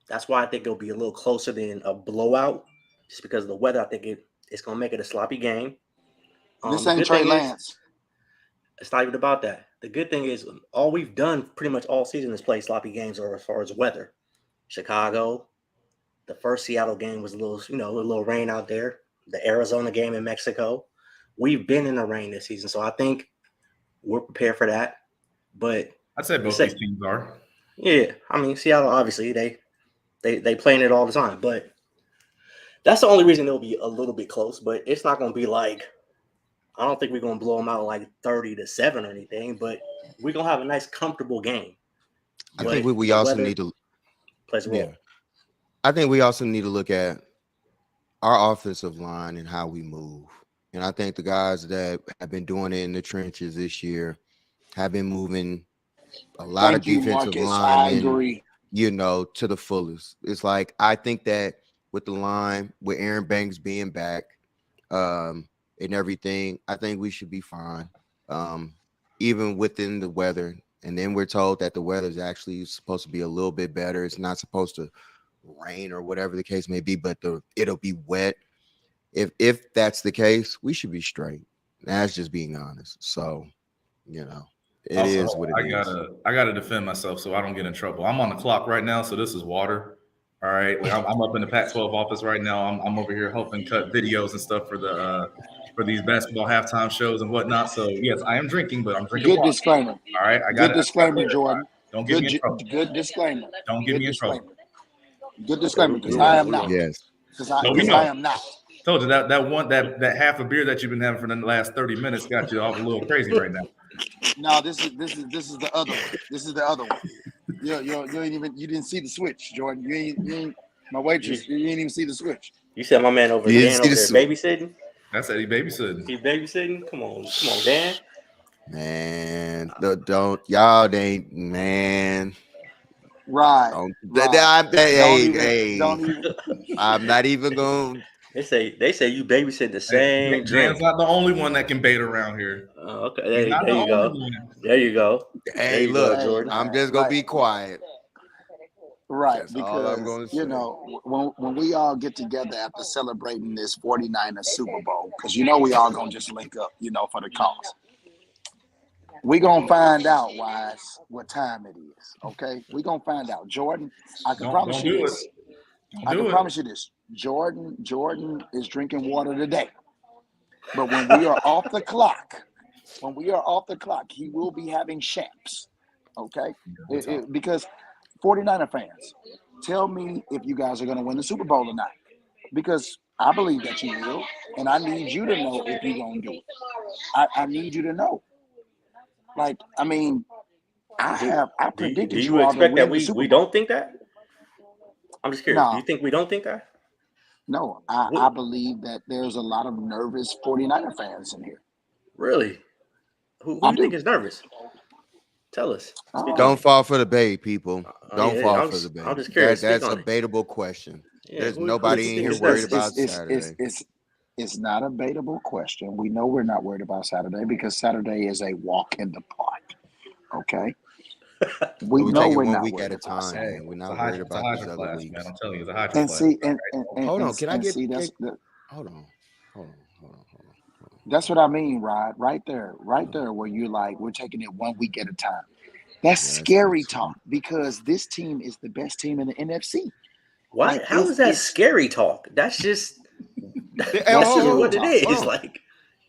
That's why I think it'll be a little closer than a blowout. Just because of the weather, I think it's going to make it a sloppy game. This ain't Trey Lance. It's not even about that. The good thing is, all we've done pretty much all season is play sloppy games, or as far as weather. Chicago, the first Seattle game was a little rain out there. The Arizona game in Mexico. We've been in the rain this season, so I think we're prepared for that. But I'd say both these teams are. Yeah, I mean, Seattle, obviously, they play in it all the time. But that's the only reason it'll be a little bit close. But it's not going to be like, I don't think we're going to blow them out like 30-7 or anything. But we're going to have a nice, comfortable game. I think we also need to plays a role. Yeah. I think we also need to look at our offensive line and how we move. And I think the guys that have been doing it in the trenches this year have been moving a lot of defensive line, you know, to the fullest. It's like, I think that with the line, with Aaron Banks being back and everything, I think we should be fine, even within the weather. And then we're told that the weather is actually supposed to be a little bit better. It's not supposed to rain or whatever the case may be, but it'll be wet. If that's the case, we should be straight. That's just being honest. So, you know, it is what it is. I gotta defend myself so I don't get in trouble. I'm on the clock right now, so this is water. All right, like I'm up in the Pac-12 office right now. I'm over here helping cut videos and stuff for these basketball halftime shows and whatnot. So yes, I am drinking, but I'm drinking water. Disclaimer. All right, I got good disclaimer, Jordan. Don't get me in trouble. Good disclaimer. Don't get me in trouble. Good disclaimer, because I am not. Yes. Because I am not. Told you that half a beer that you've been having for the last 30 minutes got you all a little crazy right now. No, this is the other one. This is the other one. You didn't see the switch, Jordan. You ain't my waitress. You didn't even see the switch. You said my man over there babysitting. That's Eddie babysitting. He babysitting. Come on, Dan. Man, don't y'all ain't man. Right. Hey, I'm not even going. They say you babysit the same drink. Dan's not the only one that can bait around here. Okay, He's not there the you go. only one. There you go. Hey, There you look, go, Jordan. I'm just gonna be quiet. Right, That's all I'm gonna because, you say. know, when we all get together after celebrating this 49ers Super Bowl, because, you know, we all going to just link up, you know, for the cause. We going to find out, Wise, what time it is, okay? We going to find out. Jordan, I can promise you this. I can promise you this. Jordan is drinking water today. But when we are off the clock, he will be having champs, okay? Because 49er fans, tell me if you guys are going to win the Super Bowl or not. Because I believe that you will, and I need you to know if you're going to do it. I need you to know. Like, I mean, I predicted do you you all to expect win that the Super we Bowl. don't think that? I'm just curious. No. Do you think we don't think that? No, I believe that there's a lot of nervous 49er fans in here. Really? Who do you think is nervous? Tell us. Don't fall for the bait, people. Don't fall for the bait. I'm just curious. That's a baitable question. Yeah, There's nobody in here worried about Saturday. It's not a baitable question. We know we're not worried about Saturday because Saturday is a walk in the park. Okay? We know take it we're one not week worried at a about time, Saturday. man. We're not worried about these other weeks. Man, I'm telling you, it's a hydro And class. see, and hold on. Can I get? see, hold on. That's what I mean, Rod. Right there, where you're like, we're taking it 1 week at a time. That's scary talk because this team is the best team in the NFC. Why? Like, how is that scary talk? That's just what it is. Like,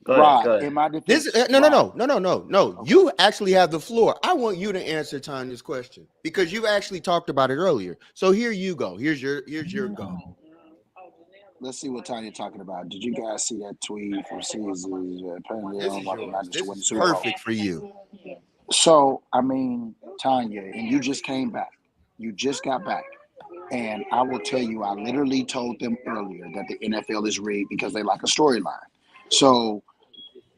go ahead. In my defense, No. You actually have the floor. I want you to answer Tanya's question because you actually talked about it earlier. So here you go. Here's your go. Let's see what Tanya talking about. Did you guys see that tweet from Caesar? Apparently, This is yours. This is perfect for you. So, I mean, Tanya, and you just came back. You just got back. And I will tell you, I literally told them earlier that the NFL is rigged because they like a storyline. So,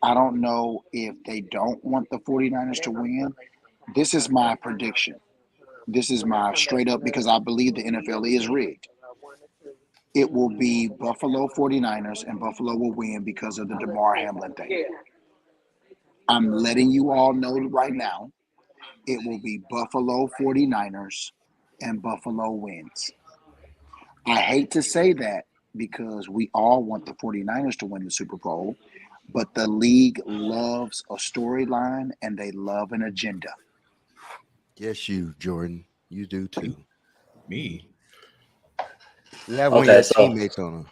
I don't know if they don't want the 49ers to win. This is my prediction. This is my straight up because I believe the NFL is rigged. It will be Buffalo 49ers, and Buffalo will win because of the DeMar Hamlin thing. I'm letting you all know right now, it will be Buffalo 49ers, and Buffalo wins. I hate to say that because we all want the 49ers to win the Super Bowl, but the league loves a storyline, and they love an agenda. Yes, you, Jordan. You do too. Me? You have one of your teammates on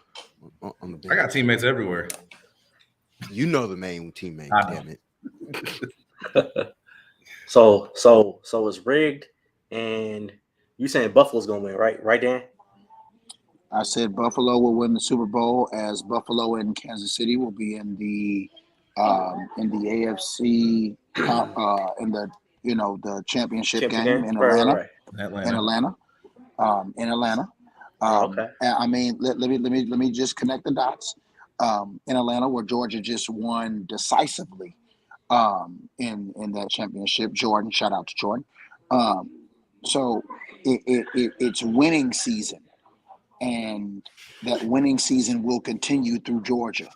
the bench. I got teammates everywhere. You know the main teammate, damn it. So it's rigged, and you saying Buffalo's gonna win, right? Right, Dan? I said Buffalo will win the Super Bowl, as Buffalo and Kansas City will be in the AFC the championship game in Atlanta. In Atlanta. Okay. I mean, let me just connect the dots. In Atlanta, where Georgia just won decisively in that championship. Jordan, shout out to Jordan. So it's winning season, and that winning season will continue through Georgia.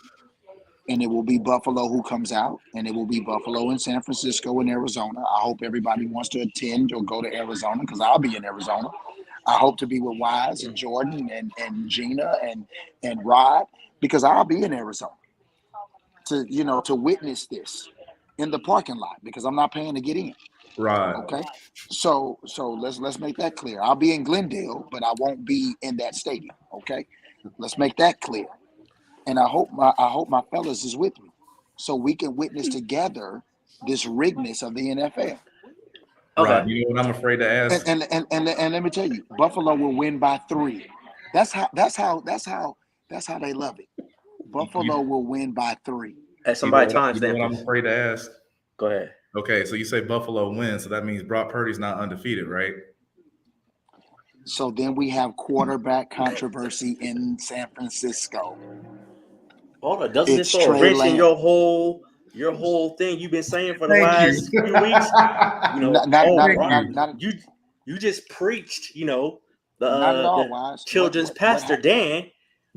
And it will be Buffalo who comes out, and it will be Buffalo and San Francisco and Arizona. I hope everybody wants to attend or go to Arizona because I'll be in Arizona. I hope to be with Wise and Jordan and Gina and Rod because I'll be in Arizona to witness this in the parking lot because I'm not paying to get in. Right. Okay. So let's make that clear. I'll be in Glendale, but I won't be in that stadium. Okay. Let's make that clear. And I hope my fellas is with me so we can witness together this rigness of the NFL. Okay. Right. You know what I'm afraid to ask? And let me tell you, Buffalo will win by 3. That's how they love it. Buffalo will win by 3. As somebody timestamp. You know what I'm afraid to ask? Go ahead. Okay, so you say Buffalo wins, so that means Brock Purdy's not undefeated, right? So then we have quarterback controversy in San Francisco. Hold on, doesn't this It's throw a Trey wrench in Lance. your whole thing you've been saying for the Thank last you. few weeks? You know, Not you just preached, you know, not at all, the Wise. children's What pastor Dan.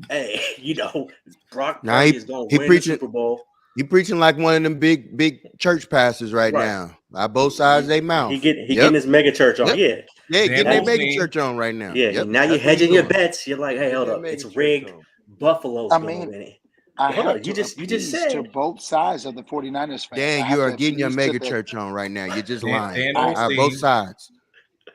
Hey, you know, Brock Now Purdy is going to he win preaching. the Super Bowl. He preaching like one of them big church pastors right now. By both sides of their mouth. He getting his mega church on. Yep. Yeah, Yeah, Dan getting their mega Olsen. church on right now. yeah. Yep. Now you're That's what he hedging your doing. bets. You're like, hey, Get hold that up, mega it's church rigged. on. Buffalo's I going to mean, win it. I Hold have on, to you just appease said to both sides of the 49ers fans. Dan, you are getting your mega church on right now. You're just lying. Dan Both sides.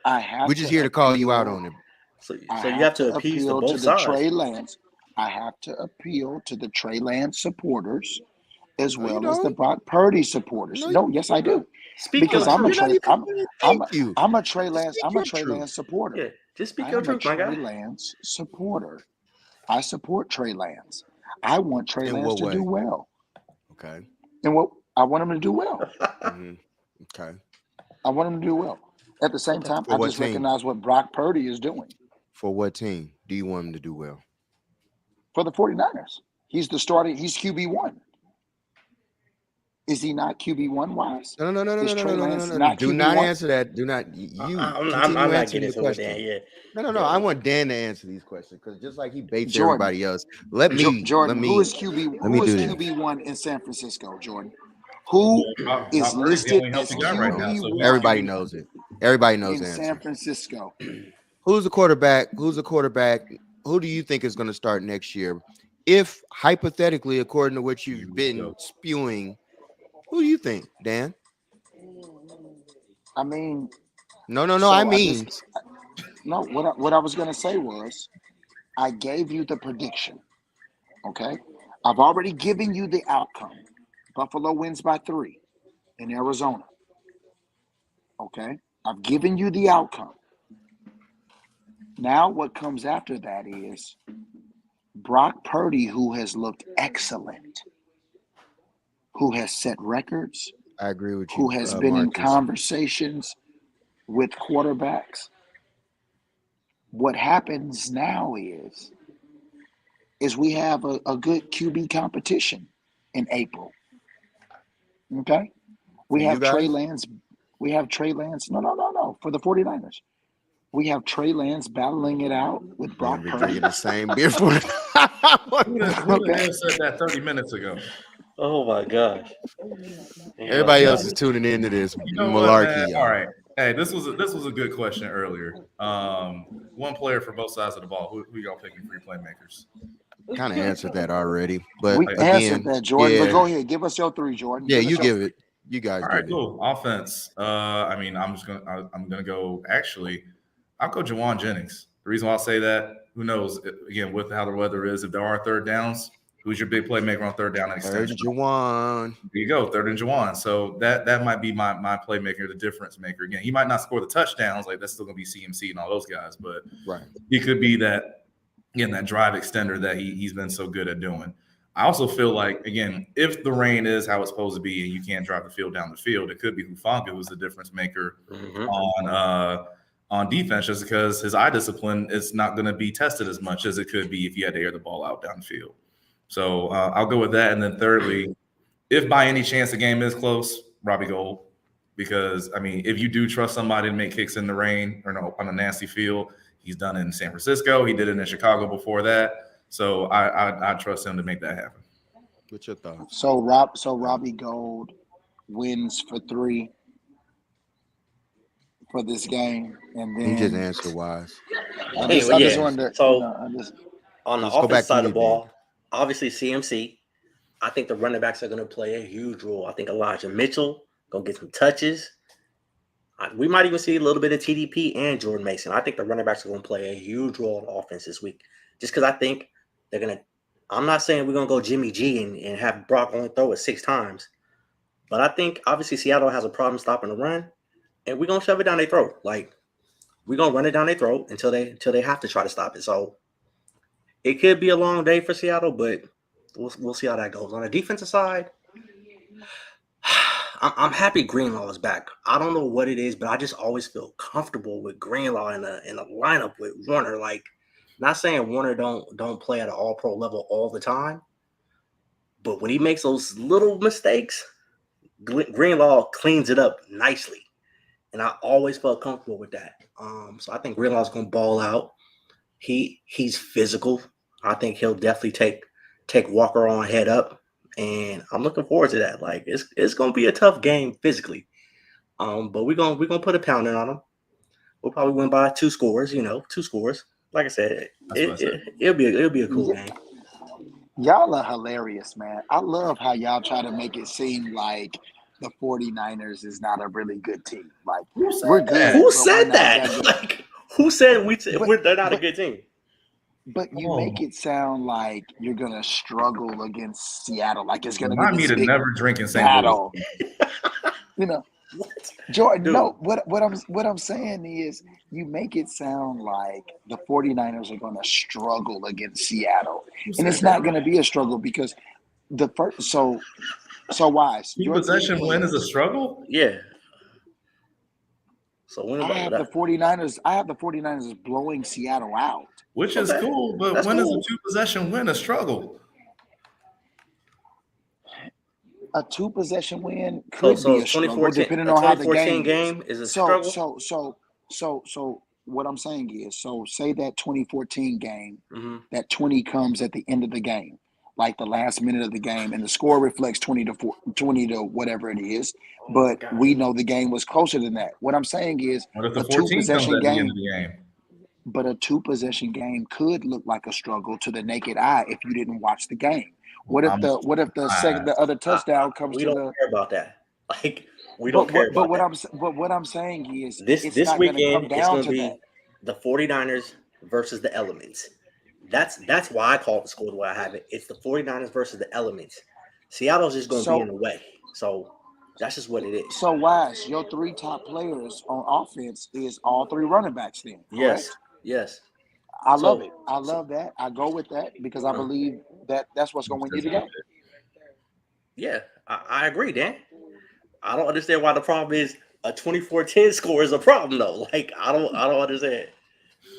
I have We're just here to call you out on it. so. You have to appease to both the sides. Trey Lance. I have to appeal to the Trey Lance supporters as No, you well as the don't. Brock Purdy supporters. No, No, yes, I do. Speak Because your I'm a truth. You're not Trey. even saying thank you. I'm a Trey Lance. Speak I'm a your Trey truth. Lance supporter. Yeah, just speak I your am a truth, my Trey guy. Lance supporter. I support Trey Lance. I want Trey In Lance what to do way? well. Okay. And what I want him to do well. Mhm. Okay. I want him to do well. At the same time, For I what just team? recognize what Brock Purdy is doing For what team do you want him to do well? for the 49ers. He's the starting. He's QB1. Is he not QB1, Wise? No. Is Trey Lance not Do not QB1? answer that. Do not. You I'm continue not answering getting the to it, question. Dan. Yeah. No. I want Dan to answer these questions because just like he baits Jordan. everybody else, let me. Jordan, who is Let me do this. QB1 in San Francisco, Jordan? Who Brock is Purdy's the listed only as healthy guy right now, so he's Everybody QB1 knows it. Everybody knows in the San answer. Francisco? Who's the quarterback? Who's the quarterback? Who do you think is going to start next year? If hypothetically, according to what you've been spewing, who do you think, Dan? I mean, No. so I I mean, just no. What I was gonna say was I gave you the prediction. Okay, I've already given you the outcome. Buffalo wins by 3 in Arizona. Okay, I've given you the outcome. Now, what comes after that is Brock Purdy, who has looked excellent, who has set records, I agree with you. who has been in Marcus. conversations with quarterbacks. What happens now is we have a good QB competition in April. Okay? We And have you Trey guys? Lance. We have Trey Lance. No. For the 49ers. We have Trey Lance battling it out with Brock Been Purdy. drinking the same beer for Who the hell said that 30 minutes ago? Oh my gosh. everybody else is tuning into this You know what, malarkey, man? y'all. All right. Hey, this was a good question earlier. One player for both sides of the ball. Who y'all picking for your playmakers? Kind of answered that already, but We again, answered that, Jordan. yeah, But go ahead, give us your 3, Jordan. yeah, Give us you your- give it. You guys All give right, it. cool. Offense. I mean, I'm gonna go. Actually, I'll go Juwan Jennings. The reason why I'll say that, who knows? Again, with how the weather is, if there are third downs, who's your big playmaker on third down and Third extension? Juwan. There you go, third and Juwan. So that might be my playmaker, the difference maker. Again, he might not score the touchdowns, like that's still gonna be CMC and all those guys, but Right. he could be that, again, that drive extender that he's been so good at doing. I also feel like, again, if the rain is how it's supposed to be and you can't drive the field down the field, it could be Hufanga who's the difference maker on defense, just because his eye discipline is not going to be tested as much as it could be if you had to air the ball out down the field. So I'll go with that. And then thirdly, if by any chance the game is close, Robbie Gould, because, I mean, if you do trust somebody to make kicks in the rain or no, on a nasty field, he's done it in San Francisco. He did it in Chicago before that. So I trust him to make that happen. What's your thoughts? So Robbie Gould wins for 3 for this game, and then He just answered wise. I just wanted to. So on the Let's go back offense to side you, of the ball, obviously CMC. I think the running backs are going to play a huge role. I think Elijah Mitchell going to get some touches. We might even see a little bit of TDP and Jordan Mason. I think the running backs are going to play a huge role in offense this week, just because I think they're going to. I'm not saying we're going to go Jimmy G and have Brock only throw it 6 times, but I think obviously Seattle has a problem stopping the run, and we're going to shove it down their throat. Like, we're going to run it down their throat until they have to try to stop it. So it could be a long day for Seattle, but we'll see how that goes. On the defensive side, I'm happy Greenlaw is back. I don't know what it is, but I just always feel comfortable with Greenlaw in a lineup with Warner. Like, not saying Warner don't play at an all-pro level all the time, But when he makes those little mistakes, Greenlaw cleans it up nicely. And I always felt comfortable with that. So I think Greenlaw's going to ball out. He's physical. I think he'll definitely take Walker on head up. And I'm looking forward to that. Like it's going to be a tough game physically. But we're gonna put a pound in on them. We'll probably win by 2 scores. 2 scores. Like I said, it'll be a cool game. Y'all are hilarious, man. I love how y'all try to make it seem like the 49ers is not a really good team. Like we're good. Who said that? Like who said they're not a good team? But you make it sound like you're gonna struggle against Seattle. Like it's gonna Remind be me this to big never drink in St. battle. Louis. What? Jordan, Dude. no, what I'm saying is you make it sound like the 49ers are going to struggle against Seattle. And it's not going to be a struggle because the first so wise. Two possession win is a struggle? Yeah. So I have the 49ers is blowing Seattle out. Which is cool, but That's when is cool. a 2-possession win a struggle? A 2-possession win could be a struggle depending a on how the 2014 game is a struggle. So what I'm saying is, say that 2014 game, Mm-hmm. that 20 comes at the end of the game, like the last minute of the game, and the score reflects 20 to whatever it is. But we know the game was closer than that. What I'm saying is, What if the a 14 comes at 2-possession the end game, of the game? but a 2-possession game could look like a struggle to the naked eye if you didn't watch the game. What if the other touchdown comes We to don't the care about that. Like we don't care about that. But what I'm saying is This not going to come weekend is down going to to be that. the 49ers versus the Elements. That's why I call it the score the way I have it. It's the 49ers versus the Elements. Seattle's just going to be in the way. So that's just what it is. So Wise, your 3 top players on offense is all 3 running backs then, correct? Yes. I love it. I love that. I go with that because I believe that's what's going to win you the game. Yeah, I agree, Dan. I don't understand why the problem is a 24-10 score is a problem though. Like I don't understand.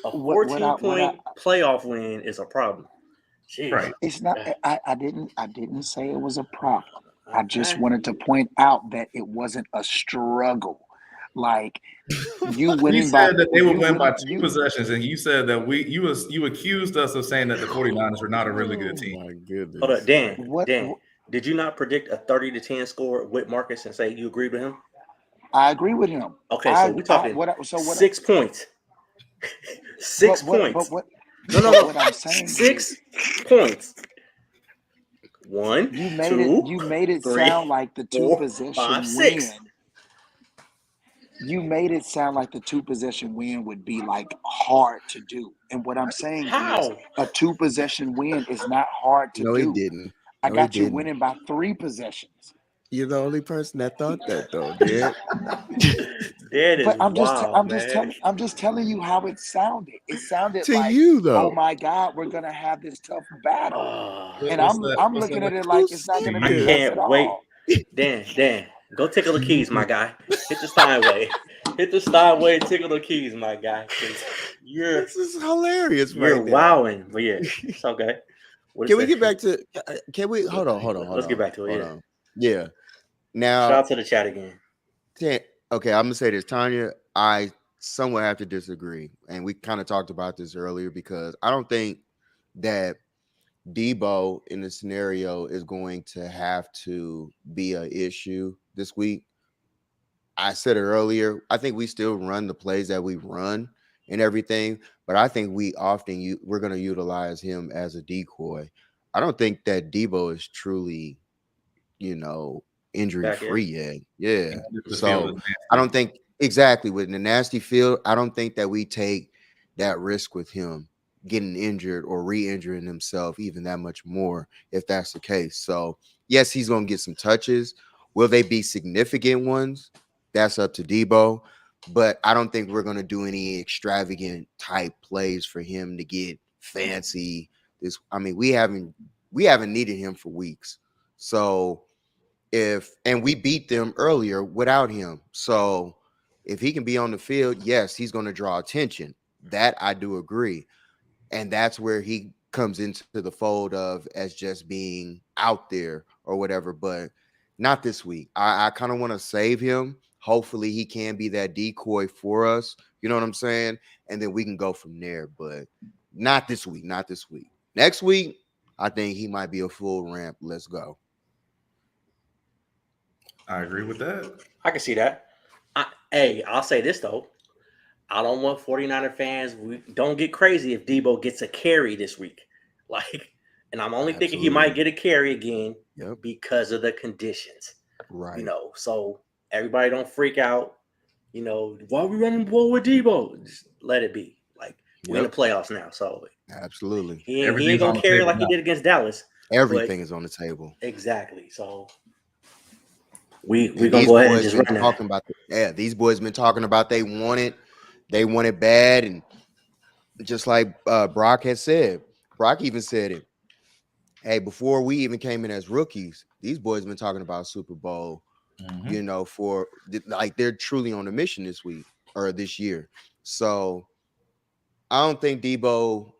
A 14-point playoff win is a problem. Jeez. Right. It's not. I didn't say it was a problem. I just wanted to point out that it wasn't a struggle. Like you winning We by said that they would win by 2 possessions, and you said that you accused us of saying that the 49ers are not a really good team. My goodness. Hold up, Dan. Did you not predict a 30-10 score with Marcus and say you agreed with him? I agree with him. Okay, so we're talking 6 points. 6 points. No. What I'm saying 6 points. 1, you made 2, you made it 3, sound like the 2-possession 5, win. 6. You made it sound like the 2-possession win would be like hard to do. And what I'm saying is a 2-possession win is not hard to do. No, he didn't. I got you winning by 3 possessions. You're the only person that thought that, though, dude. But I'm just telling you how it sounded. It sounded to like, you, though. oh my God, we're gonna have this tough battle. And I'm looking at it like it's not gonna be tough at all. Dan, go tickle the keys, my guy. Hit the Steinway. Hit the Steinway, tickle the keys, my guy. This is hilarious, you're right wowing, but yeah, it's okay. Can we get back to? Can we hold on? Let's get back to it. Yeah. Now, shout out to the chat again. Okay, I'm gonna say this, Tanya. I somewhat have to disagree, and we kind of talked about this earlier because I don't think that Debo in the scenario is going to have to be an issue this week. I said it earlier. I think we still run the plays that we run and everything, but I think we're going to utilize him as a decoy. I don't think that Debo is truly, injury free yet. Yeah. So I don't think exactly with the nasty field. I don't think that we take that risk with him getting injured or re-injuring himself even that much more if that's the case. So yes, he's going to get some touches. Will they be significant ones? That's up to Debo, but I don't think we're going to do any extravagant type plays for him to get fancy. We haven't needed him for weeks. So and we beat them earlier without him. So if he can be on the field, yes, he's going to draw attention. That I do agree. And that's where he comes into the fold of as just being out there or whatever, but not this week. I kind of want to save him. Hopefully he can be that decoy for us. You know what I'm saying? And then we can go from there, but not this week. Not this week. Next week, I think he might be a full ramp. Let's go. I agree with that. I can see that. I'll say this though. I don't want 49er fans. We don't get crazy if Debo gets a carry this week. Like, and I'm only thinking he might get a carry again because of the conditions. Right. You know, so everybody don't freak out. You know, why are we running the ball with Debo? Just let it be. Like, we're in the playoffs now. So absolutely. He ain't gonna carry like he did against Dallas. Everything is on the table. Exactly. So we gonna go ahead and just run talking about these boys been talking about they want it bad, and just like Brock had said, Brock even said it. Hey, before we even came in as rookies, these boys been talking about Super Bowl. You know, for like they're truly on a mission this week or this year. So I don't think Debo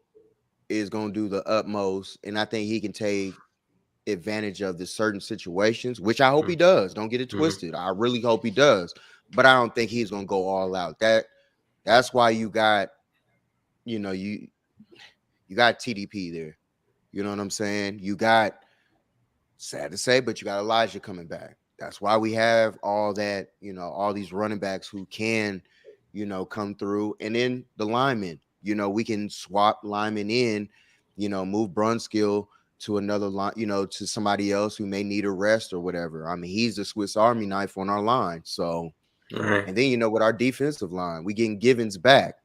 is going to do the utmost, and I think he can take advantage of the certain situations, which I hope he does. Don't get it twisted. I really hope he does, but I don't think he's going to go all out. That's why you got, you know, you got TDP there. You know what I'm saying? You got, sad to say, but you got Elijah coming back. That's why we have all that, you know, all these running backs who can, you know, come through. And then the linemen, you know, we can swap linemen in, you know, move Brunskill to another line, you know, to somebody else who may need a rest or whatever. I mean, he's the Swiss Army knife on our line. So, and then, you know, with our defensive line, we getting Givens back.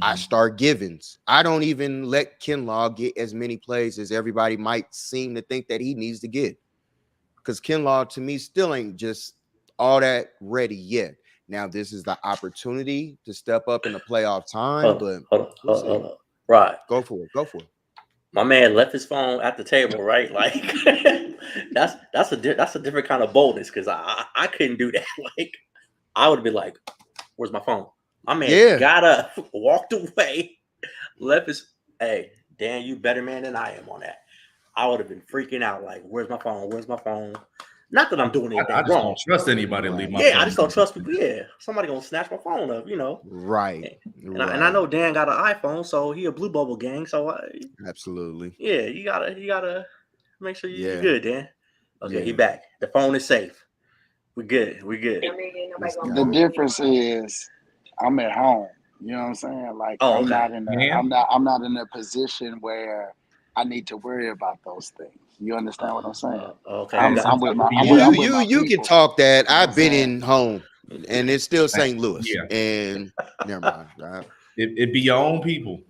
I start Givens. I don't even let Kinlaw get as many plays as everybody might seem to think that he needs to get. Because Kinlaw, to me, still ain't just all that ready yet. Now, this is the opportunity to step up in the playoff time, but hold on. Right. Go for it. My man left his phone at the table, right? Like that's a different kind of boldness, because I couldn't do that. Like, I would have been like, "Where's my phone?" My man got up, walked away, left his. Hey, Dan, you better man than I am on that. I would have been freaking out. Like, "Where's my phone? Where's my phone?" Not that I'm doing anything I just wrong. don't trust anybody to leave my phone. Yeah, I just don't trust people. Yeah, somebody gonna snatch my phone up, you know. Right. And I know Dan got an iPhone, so he a Blue Bubble gang. So absolutely. Yeah, you gotta make sure you're good, Dan. Okay, he back. The phone is safe. We good. The difference is I'm at home. You know what I'm saying? Like, I'm not in a position where I need to worry about those things. You understand what I'm saying? Okay. I'm with my you can talk that. I've been in home, and it's still St. Louis. Yeah. And never mind. Right? It be your own people.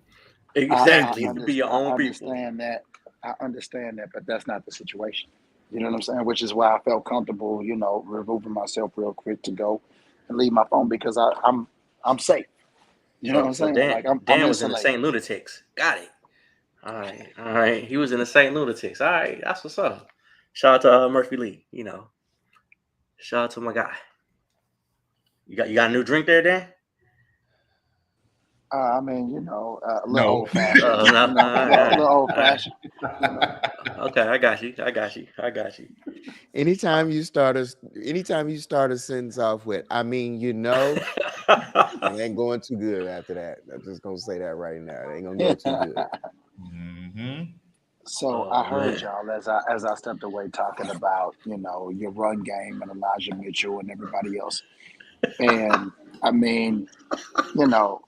Exactly. It be your own people. I understand that, but that's not the situation. You know what I'm saying? Which is why I felt comfortable, you know, removing myself real quick to go and leave my phone, because I'm safe. You know what I'm saying? Dan was in the St. Lunatics. Got it. All right. He was in the St. Lunatics. All right, that's what's up. Shout out to Murphy Lee. You know, shout out to my guy. You got a new drink there, Dan? I mean, you know, a little old fashioned. A little old fashioned. You know? Okay, I got you. Anytime you start a sentence off with, I mean, you know, it ain't going too good after that. I'm just gonna say that right now. It ain't gonna go too good. So I heard y'all as I stepped away talking about, you know, your run game and Elijah Mitchell and everybody else. And I mean, you know,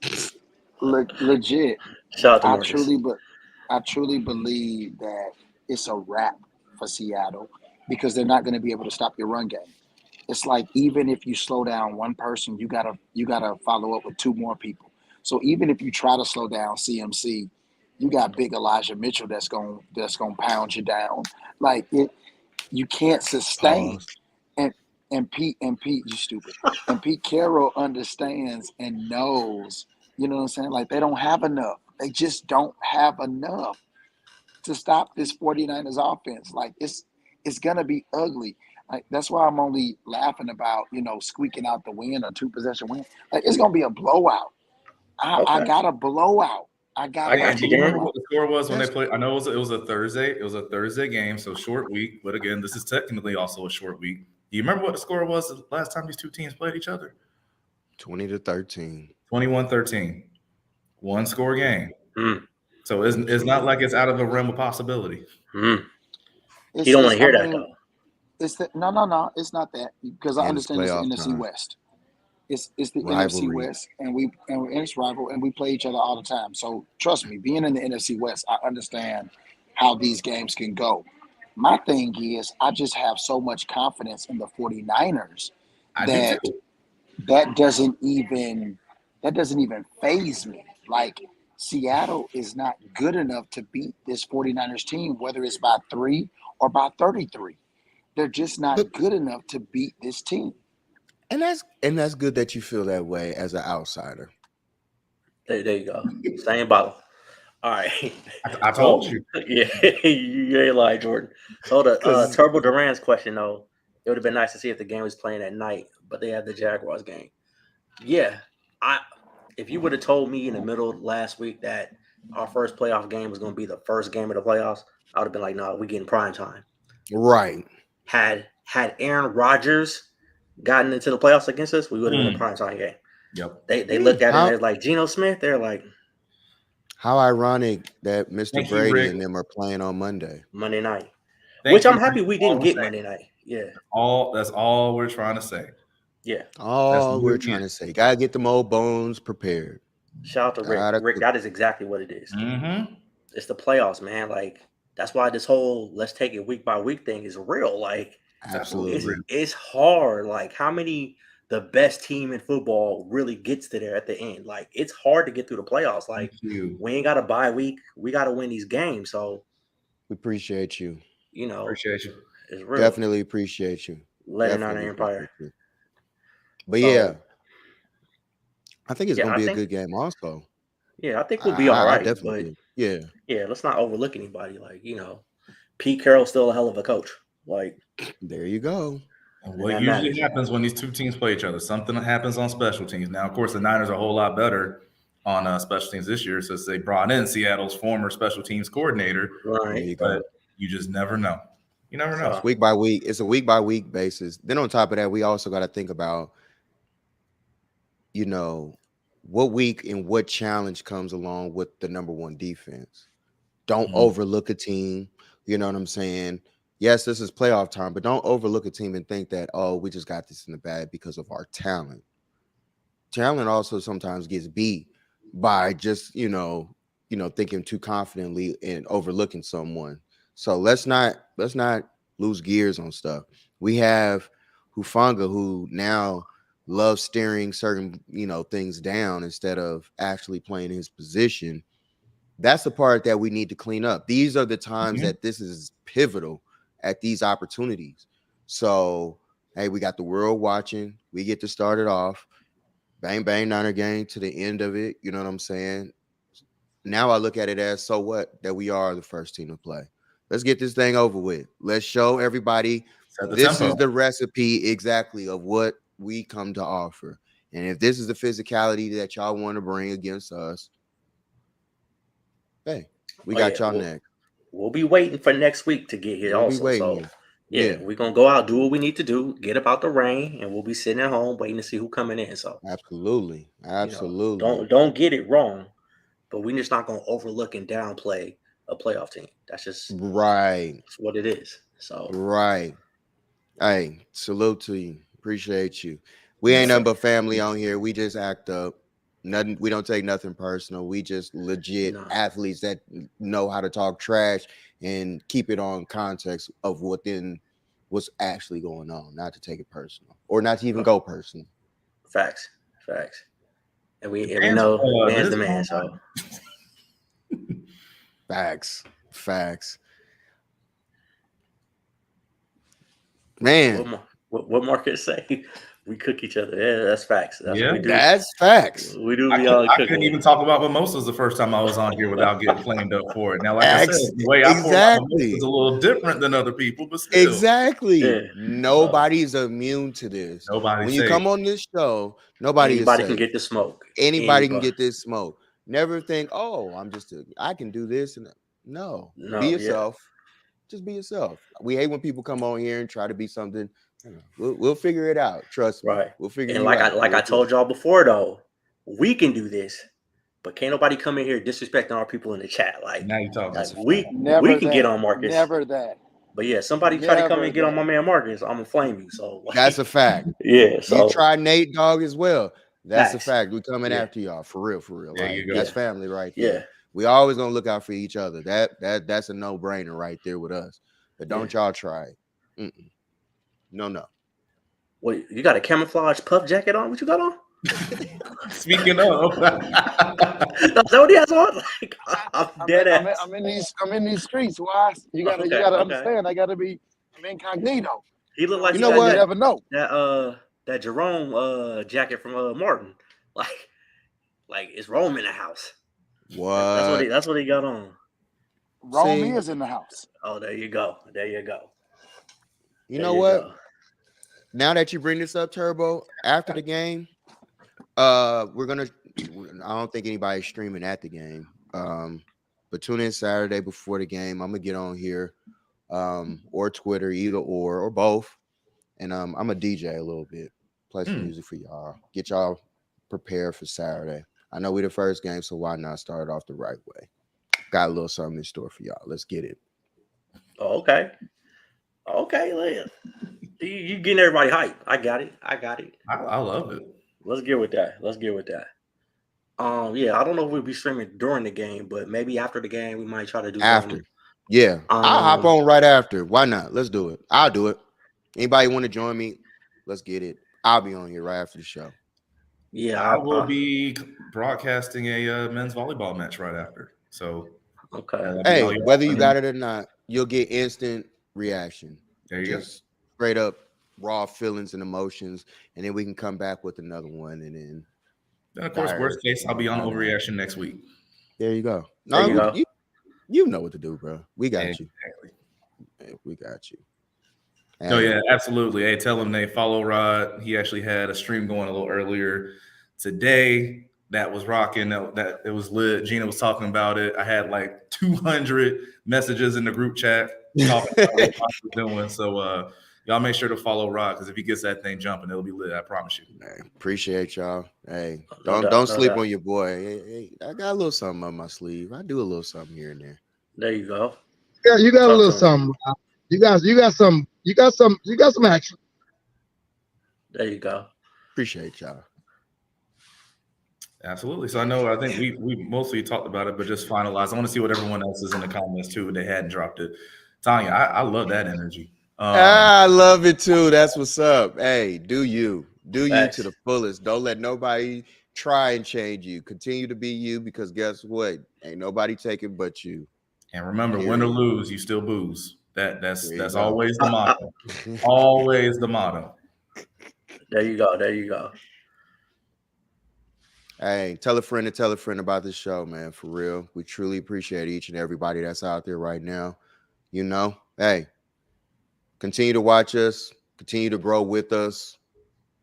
legit. I truly believe that it's a wrap for Seattle, because they're not going to be able to stop your run game. It's like, even if you slow down one person, you gotta follow up with two more people. So even if you try to slow down CMC, you got big Elijah Mitchell that's gonna pound you down. Like, you can't sustain. And Pete, you stupid. And Pete Carroll understands and knows, you know what I'm saying? Like, they don't have enough. They just don't have enough to stop this 49ers offense. Like, it's gonna be ugly. Like, that's why I'm only laughing about, you know, squeaking out the win or 2-possession win. Like, it's gonna be a blowout. I got a blowout. Do you remember what the score was when they played? I know it was a Thursday. It was a Thursday game, so short week. But again, this is technically also a short week. Do you remember what the score was the last time these two teams played each other? 20-13. 21-13. One score game. So it's not like it's out of the realm of possibility. You don't want to hear that though. It's no. It's not that, because I understand it's the NFC West. It's the Rivalry. NFC West, and it's rival, and we play each other all the time. So trust me, being in the NFC West, I understand how these games can go. My thing is, I just have so much confidence in the 49ers that doesn't even faze me. Like, Seattle is not good enough to beat this 49ers team, whether it's by 3 or by 33. They're just not good enough to beat this team. And that's good that you feel that way as an outsider. There you go. Same bottle. All right. I told you. Yeah, you ain't lying, Jordan. So the Turbo Duran's question, though, it would have been nice to see if the game was playing at night, but they had the Jaguars game. Yeah, if you would have told me in the middle of last week that our first playoff game was going to be the first game of the playoffs, I would have been like, no, we getting prime time. Right. Had Aaron Rodgers gotten into the playoffs against us, we would have been a prime time game. Yep. They looked at it, they're like, Geno Smith, they're like, how ironic that Mr. Brady Rick. and them are playing on Monday night. Which I'm happy we didn't get Monday night. Yeah. That's all we're trying to say. Yeah. All we're trying to say. Gotta get them old bones prepared. Shout out to Rick. Rick, that is exactly what it is. Mm-hmm. It's the playoffs, man. Like, that's why this whole let's take it week by week thing is real. Like, absolutely, it's hard. Like, how many the best team in football really gets to there at the end? Like, it's hard to get through the playoffs. Like, we ain't got a bye week. We got to win these games. So we appreciate you. You know, appreciate you. It's real. Definitely appreciate you. Letting on the Empire. But yeah, I think it's gonna be a good game. Also, yeah, I think we'll be all right. Definitely. But yeah. Let's not overlook anybody. Like, you know, Pete Carroll's still a hell of a coach. Like, there you go. What usually happens when these two teams play each other? Something happens on special teams. Now, of course, the Niners are a whole lot better on special teams this year since they brought in Seattle's former special teams coordinator. Right. But you just never know. You never know. It's week by week. It's a week by week basis. Then on top of that, we also got to think about, you know, what week and what challenge comes along with the number one defense. Don't overlook a team. You know what I'm saying? Yes, this is playoff time, but don't overlook a team and think that, oh, we just got this in the bag because of our talent. Talent also sometimes gets beat by just, you know, thinking too confidently and overlooking someone. So let's not lose gears on stuff. We have Hufanga, who now loves staring certain, things down instead of actually playing his position. That's the part that we need to clean up. These are the times that this is pivotal at these opportunities. So, hey, we got the world watching. We get to start it off. Bang, bang, Niner game to the end of it. You know what I'm saying? Now I look at it as, so what, that we are the first team to play. Let's get this thing over with. Let's show everybody this is the recipe exactly of what we come to offer. And if this is the physicality that y'all want to bring against us, hey, we got y'all next. We'll be waiting for next week to get here. So we're gonna go out, do what we need to do, get up out the rain, and we'll be sitting at home waiting to see who coming in. So absolutely. Don't get it wrong, but we're just not gonna overlook and downplay a playoff team. That's just right. That's what it is. So right. Hey, salute to you. Appreciate you. We ain't nothing but family on here. We just act up. Nothing. We don't take nothing personal. We just legit athletes that know how to talk trash and keep it on context of what's actually going on. Not to take it personal or not to even go personal. Facts. And we know man's the man. So facts. Man, what Marcus say? We cook each other. Yeah, that's facts. That's what we do. That's facts. We do. I couldn't even talk about mimosas the first time I was on here without getting flamed up for it. Now, like I said, the way I pour out mimosas is a little different than other people, but still. Exactly. Yeah. Nobody's immune to this. Nobody. When you come on this show, anybody can get the smoke. Anybody can get this smoke. Never think, oh, I can do this. And no, No, be yeah. yourself. Just be yourself. We hate when people come on here and try to be something. We'll figure it out. Trust me. Right. We'll figure And you out. I told y'all before though, we can do this, but can't nobody come in here disrespecting our people in the chat. Like Now you talking. like That's we can get on Marcus. Never that. But yeah, somebody try to come Never and get on that. my man Marcus, I'm gonna flame you. So like, a fact. yeah. So You try Nate, dog, as well. That's Facts. a fact. We coming Yeah. after y'all for real. There Like, you go. that's Yeah. family right yeah. there. We always gonna look out for each other. That's a no brainer right there with us. But don't y'all try it. Mm-mm. No. Wait, you got a camouflage puff jacket on? What you got on? Speaking of, That's what he has on. Like, I'm dead ass. I'm in these streets. Why? You gotta understand. I gotta be. I'm incognito. He looked like You he know got what? You never know. that Jerome jacket from Martin. Like it's Rome in the house. What? That's what he got on. Rome See? is in the house. Oh, there you go. You know what? Now that you bring this up, Turbo, after the game, we're gonna. I don't think anybody's streaming at the game. But tune in Saturday before the game. I'm gonna get on here, or Twitter, either or both, and I'm a DJ a little bit, play some music for y'all, get y'all prepared for Saturday. I know we're the first game, so why not start off the right way? Got a little something in store for y'all. Let's get it. Oh, okay. Leah. You getting everybody hyped. I got it. I love it. Let's get with that. Yeah, I don't know if we'll be streaming during the game, but maybe after the game we might try to do After. something. Yeah, I'll hop on right after. Why not? Let's do it. I'll do it. Anybody want to join me? Let's get it. I'll be on here right after the show. Yeah, I will be broadcasting a men's volleyball match right after. So okay. Hey, whether you got it or not, you'll get instant reaction. There you Just straight up raw feelings and emotions, and then we can come back with another one, and then of course, worst case, I'll be on overreaction next week. there you go. There you go. You know what to do, bro. We got Exactly. you. Hey, we got you. Oh yeah, absolutely. Hey, tell him they follow Rod. He actually had a stream going a little earlier today that was rocking. That it was lit. Gina was talking about it. I had like 200 messages in the group chat talking about what I was doing. So y'all make sure to follow Rod, because if he gets that thing jumping, it'll be lit. I promise you. Hey, appreciate y'all. Hey, No don't doubt. sleep on your boy. Hey, I got a little something on my sleeve. I do a little something here and there. There you go. Yeah, you got Talk a little to him. something. You got some action. There you go. Appreciate y'all. Absolutely. So I think we mostly talked about it, but just finalize. I want to see what everyone else is in the comments too. They hadn't dropped it. Tanya, I love that energy. I love it too. That's what's up. Hey, do you Facts. to the fullest. Don't let nobody try and change you. Continue to be you, because guess what? Ain't nobody taking but you. And remember, win or lose, you still booze. That's There you go. always the motto. Always the motto. There you go. Hey, tell a friend about this show, man. For real. We truly appreciate each and everybody that's out there right now. You know, hey, continue to watch us, continue to grow with us.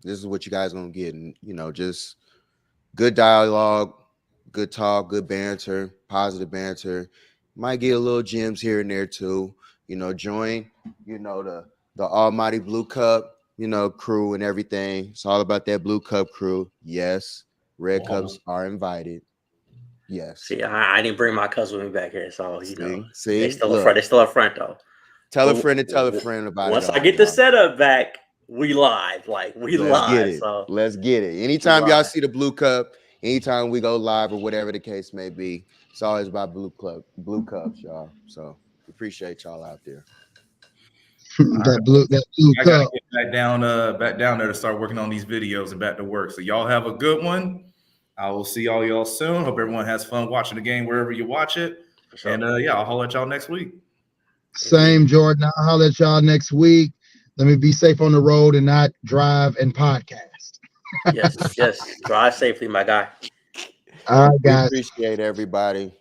This is what you guys gonna get. And just good dialogue, good talk, good banter, positive banter. Might get a little gems here and there too. Join, the almighty Blue Cup, crew and everything. It's all about that Blue Cup crew. Yes. Red Cups are invited. Yes. See, I didn't bring my cousin with me back here, so See, they still up front. They still up front though. Tell a friend about it. Once I get the setup back, we live. Let's get it. So Let's get it. Anytime y'all see the Blue Cup, anytime we go live or whatever the case may be, it's always about Blue Cups, y'all. So appreciate y'all out there. that blue I gotta cup. get back down there to start working on these videos and back to work. So y'all have a good one. I will see all y'all soon. Hope everyone has fun watching the game wherever you watch it. sure. And I'll holler at y'all next week. Same, Jordan. I'll holler at y'all next week. Let me be safe on the road and not drive and podcast. Yes. Drive safely, my guy. All right, We guys. appreciate everybody.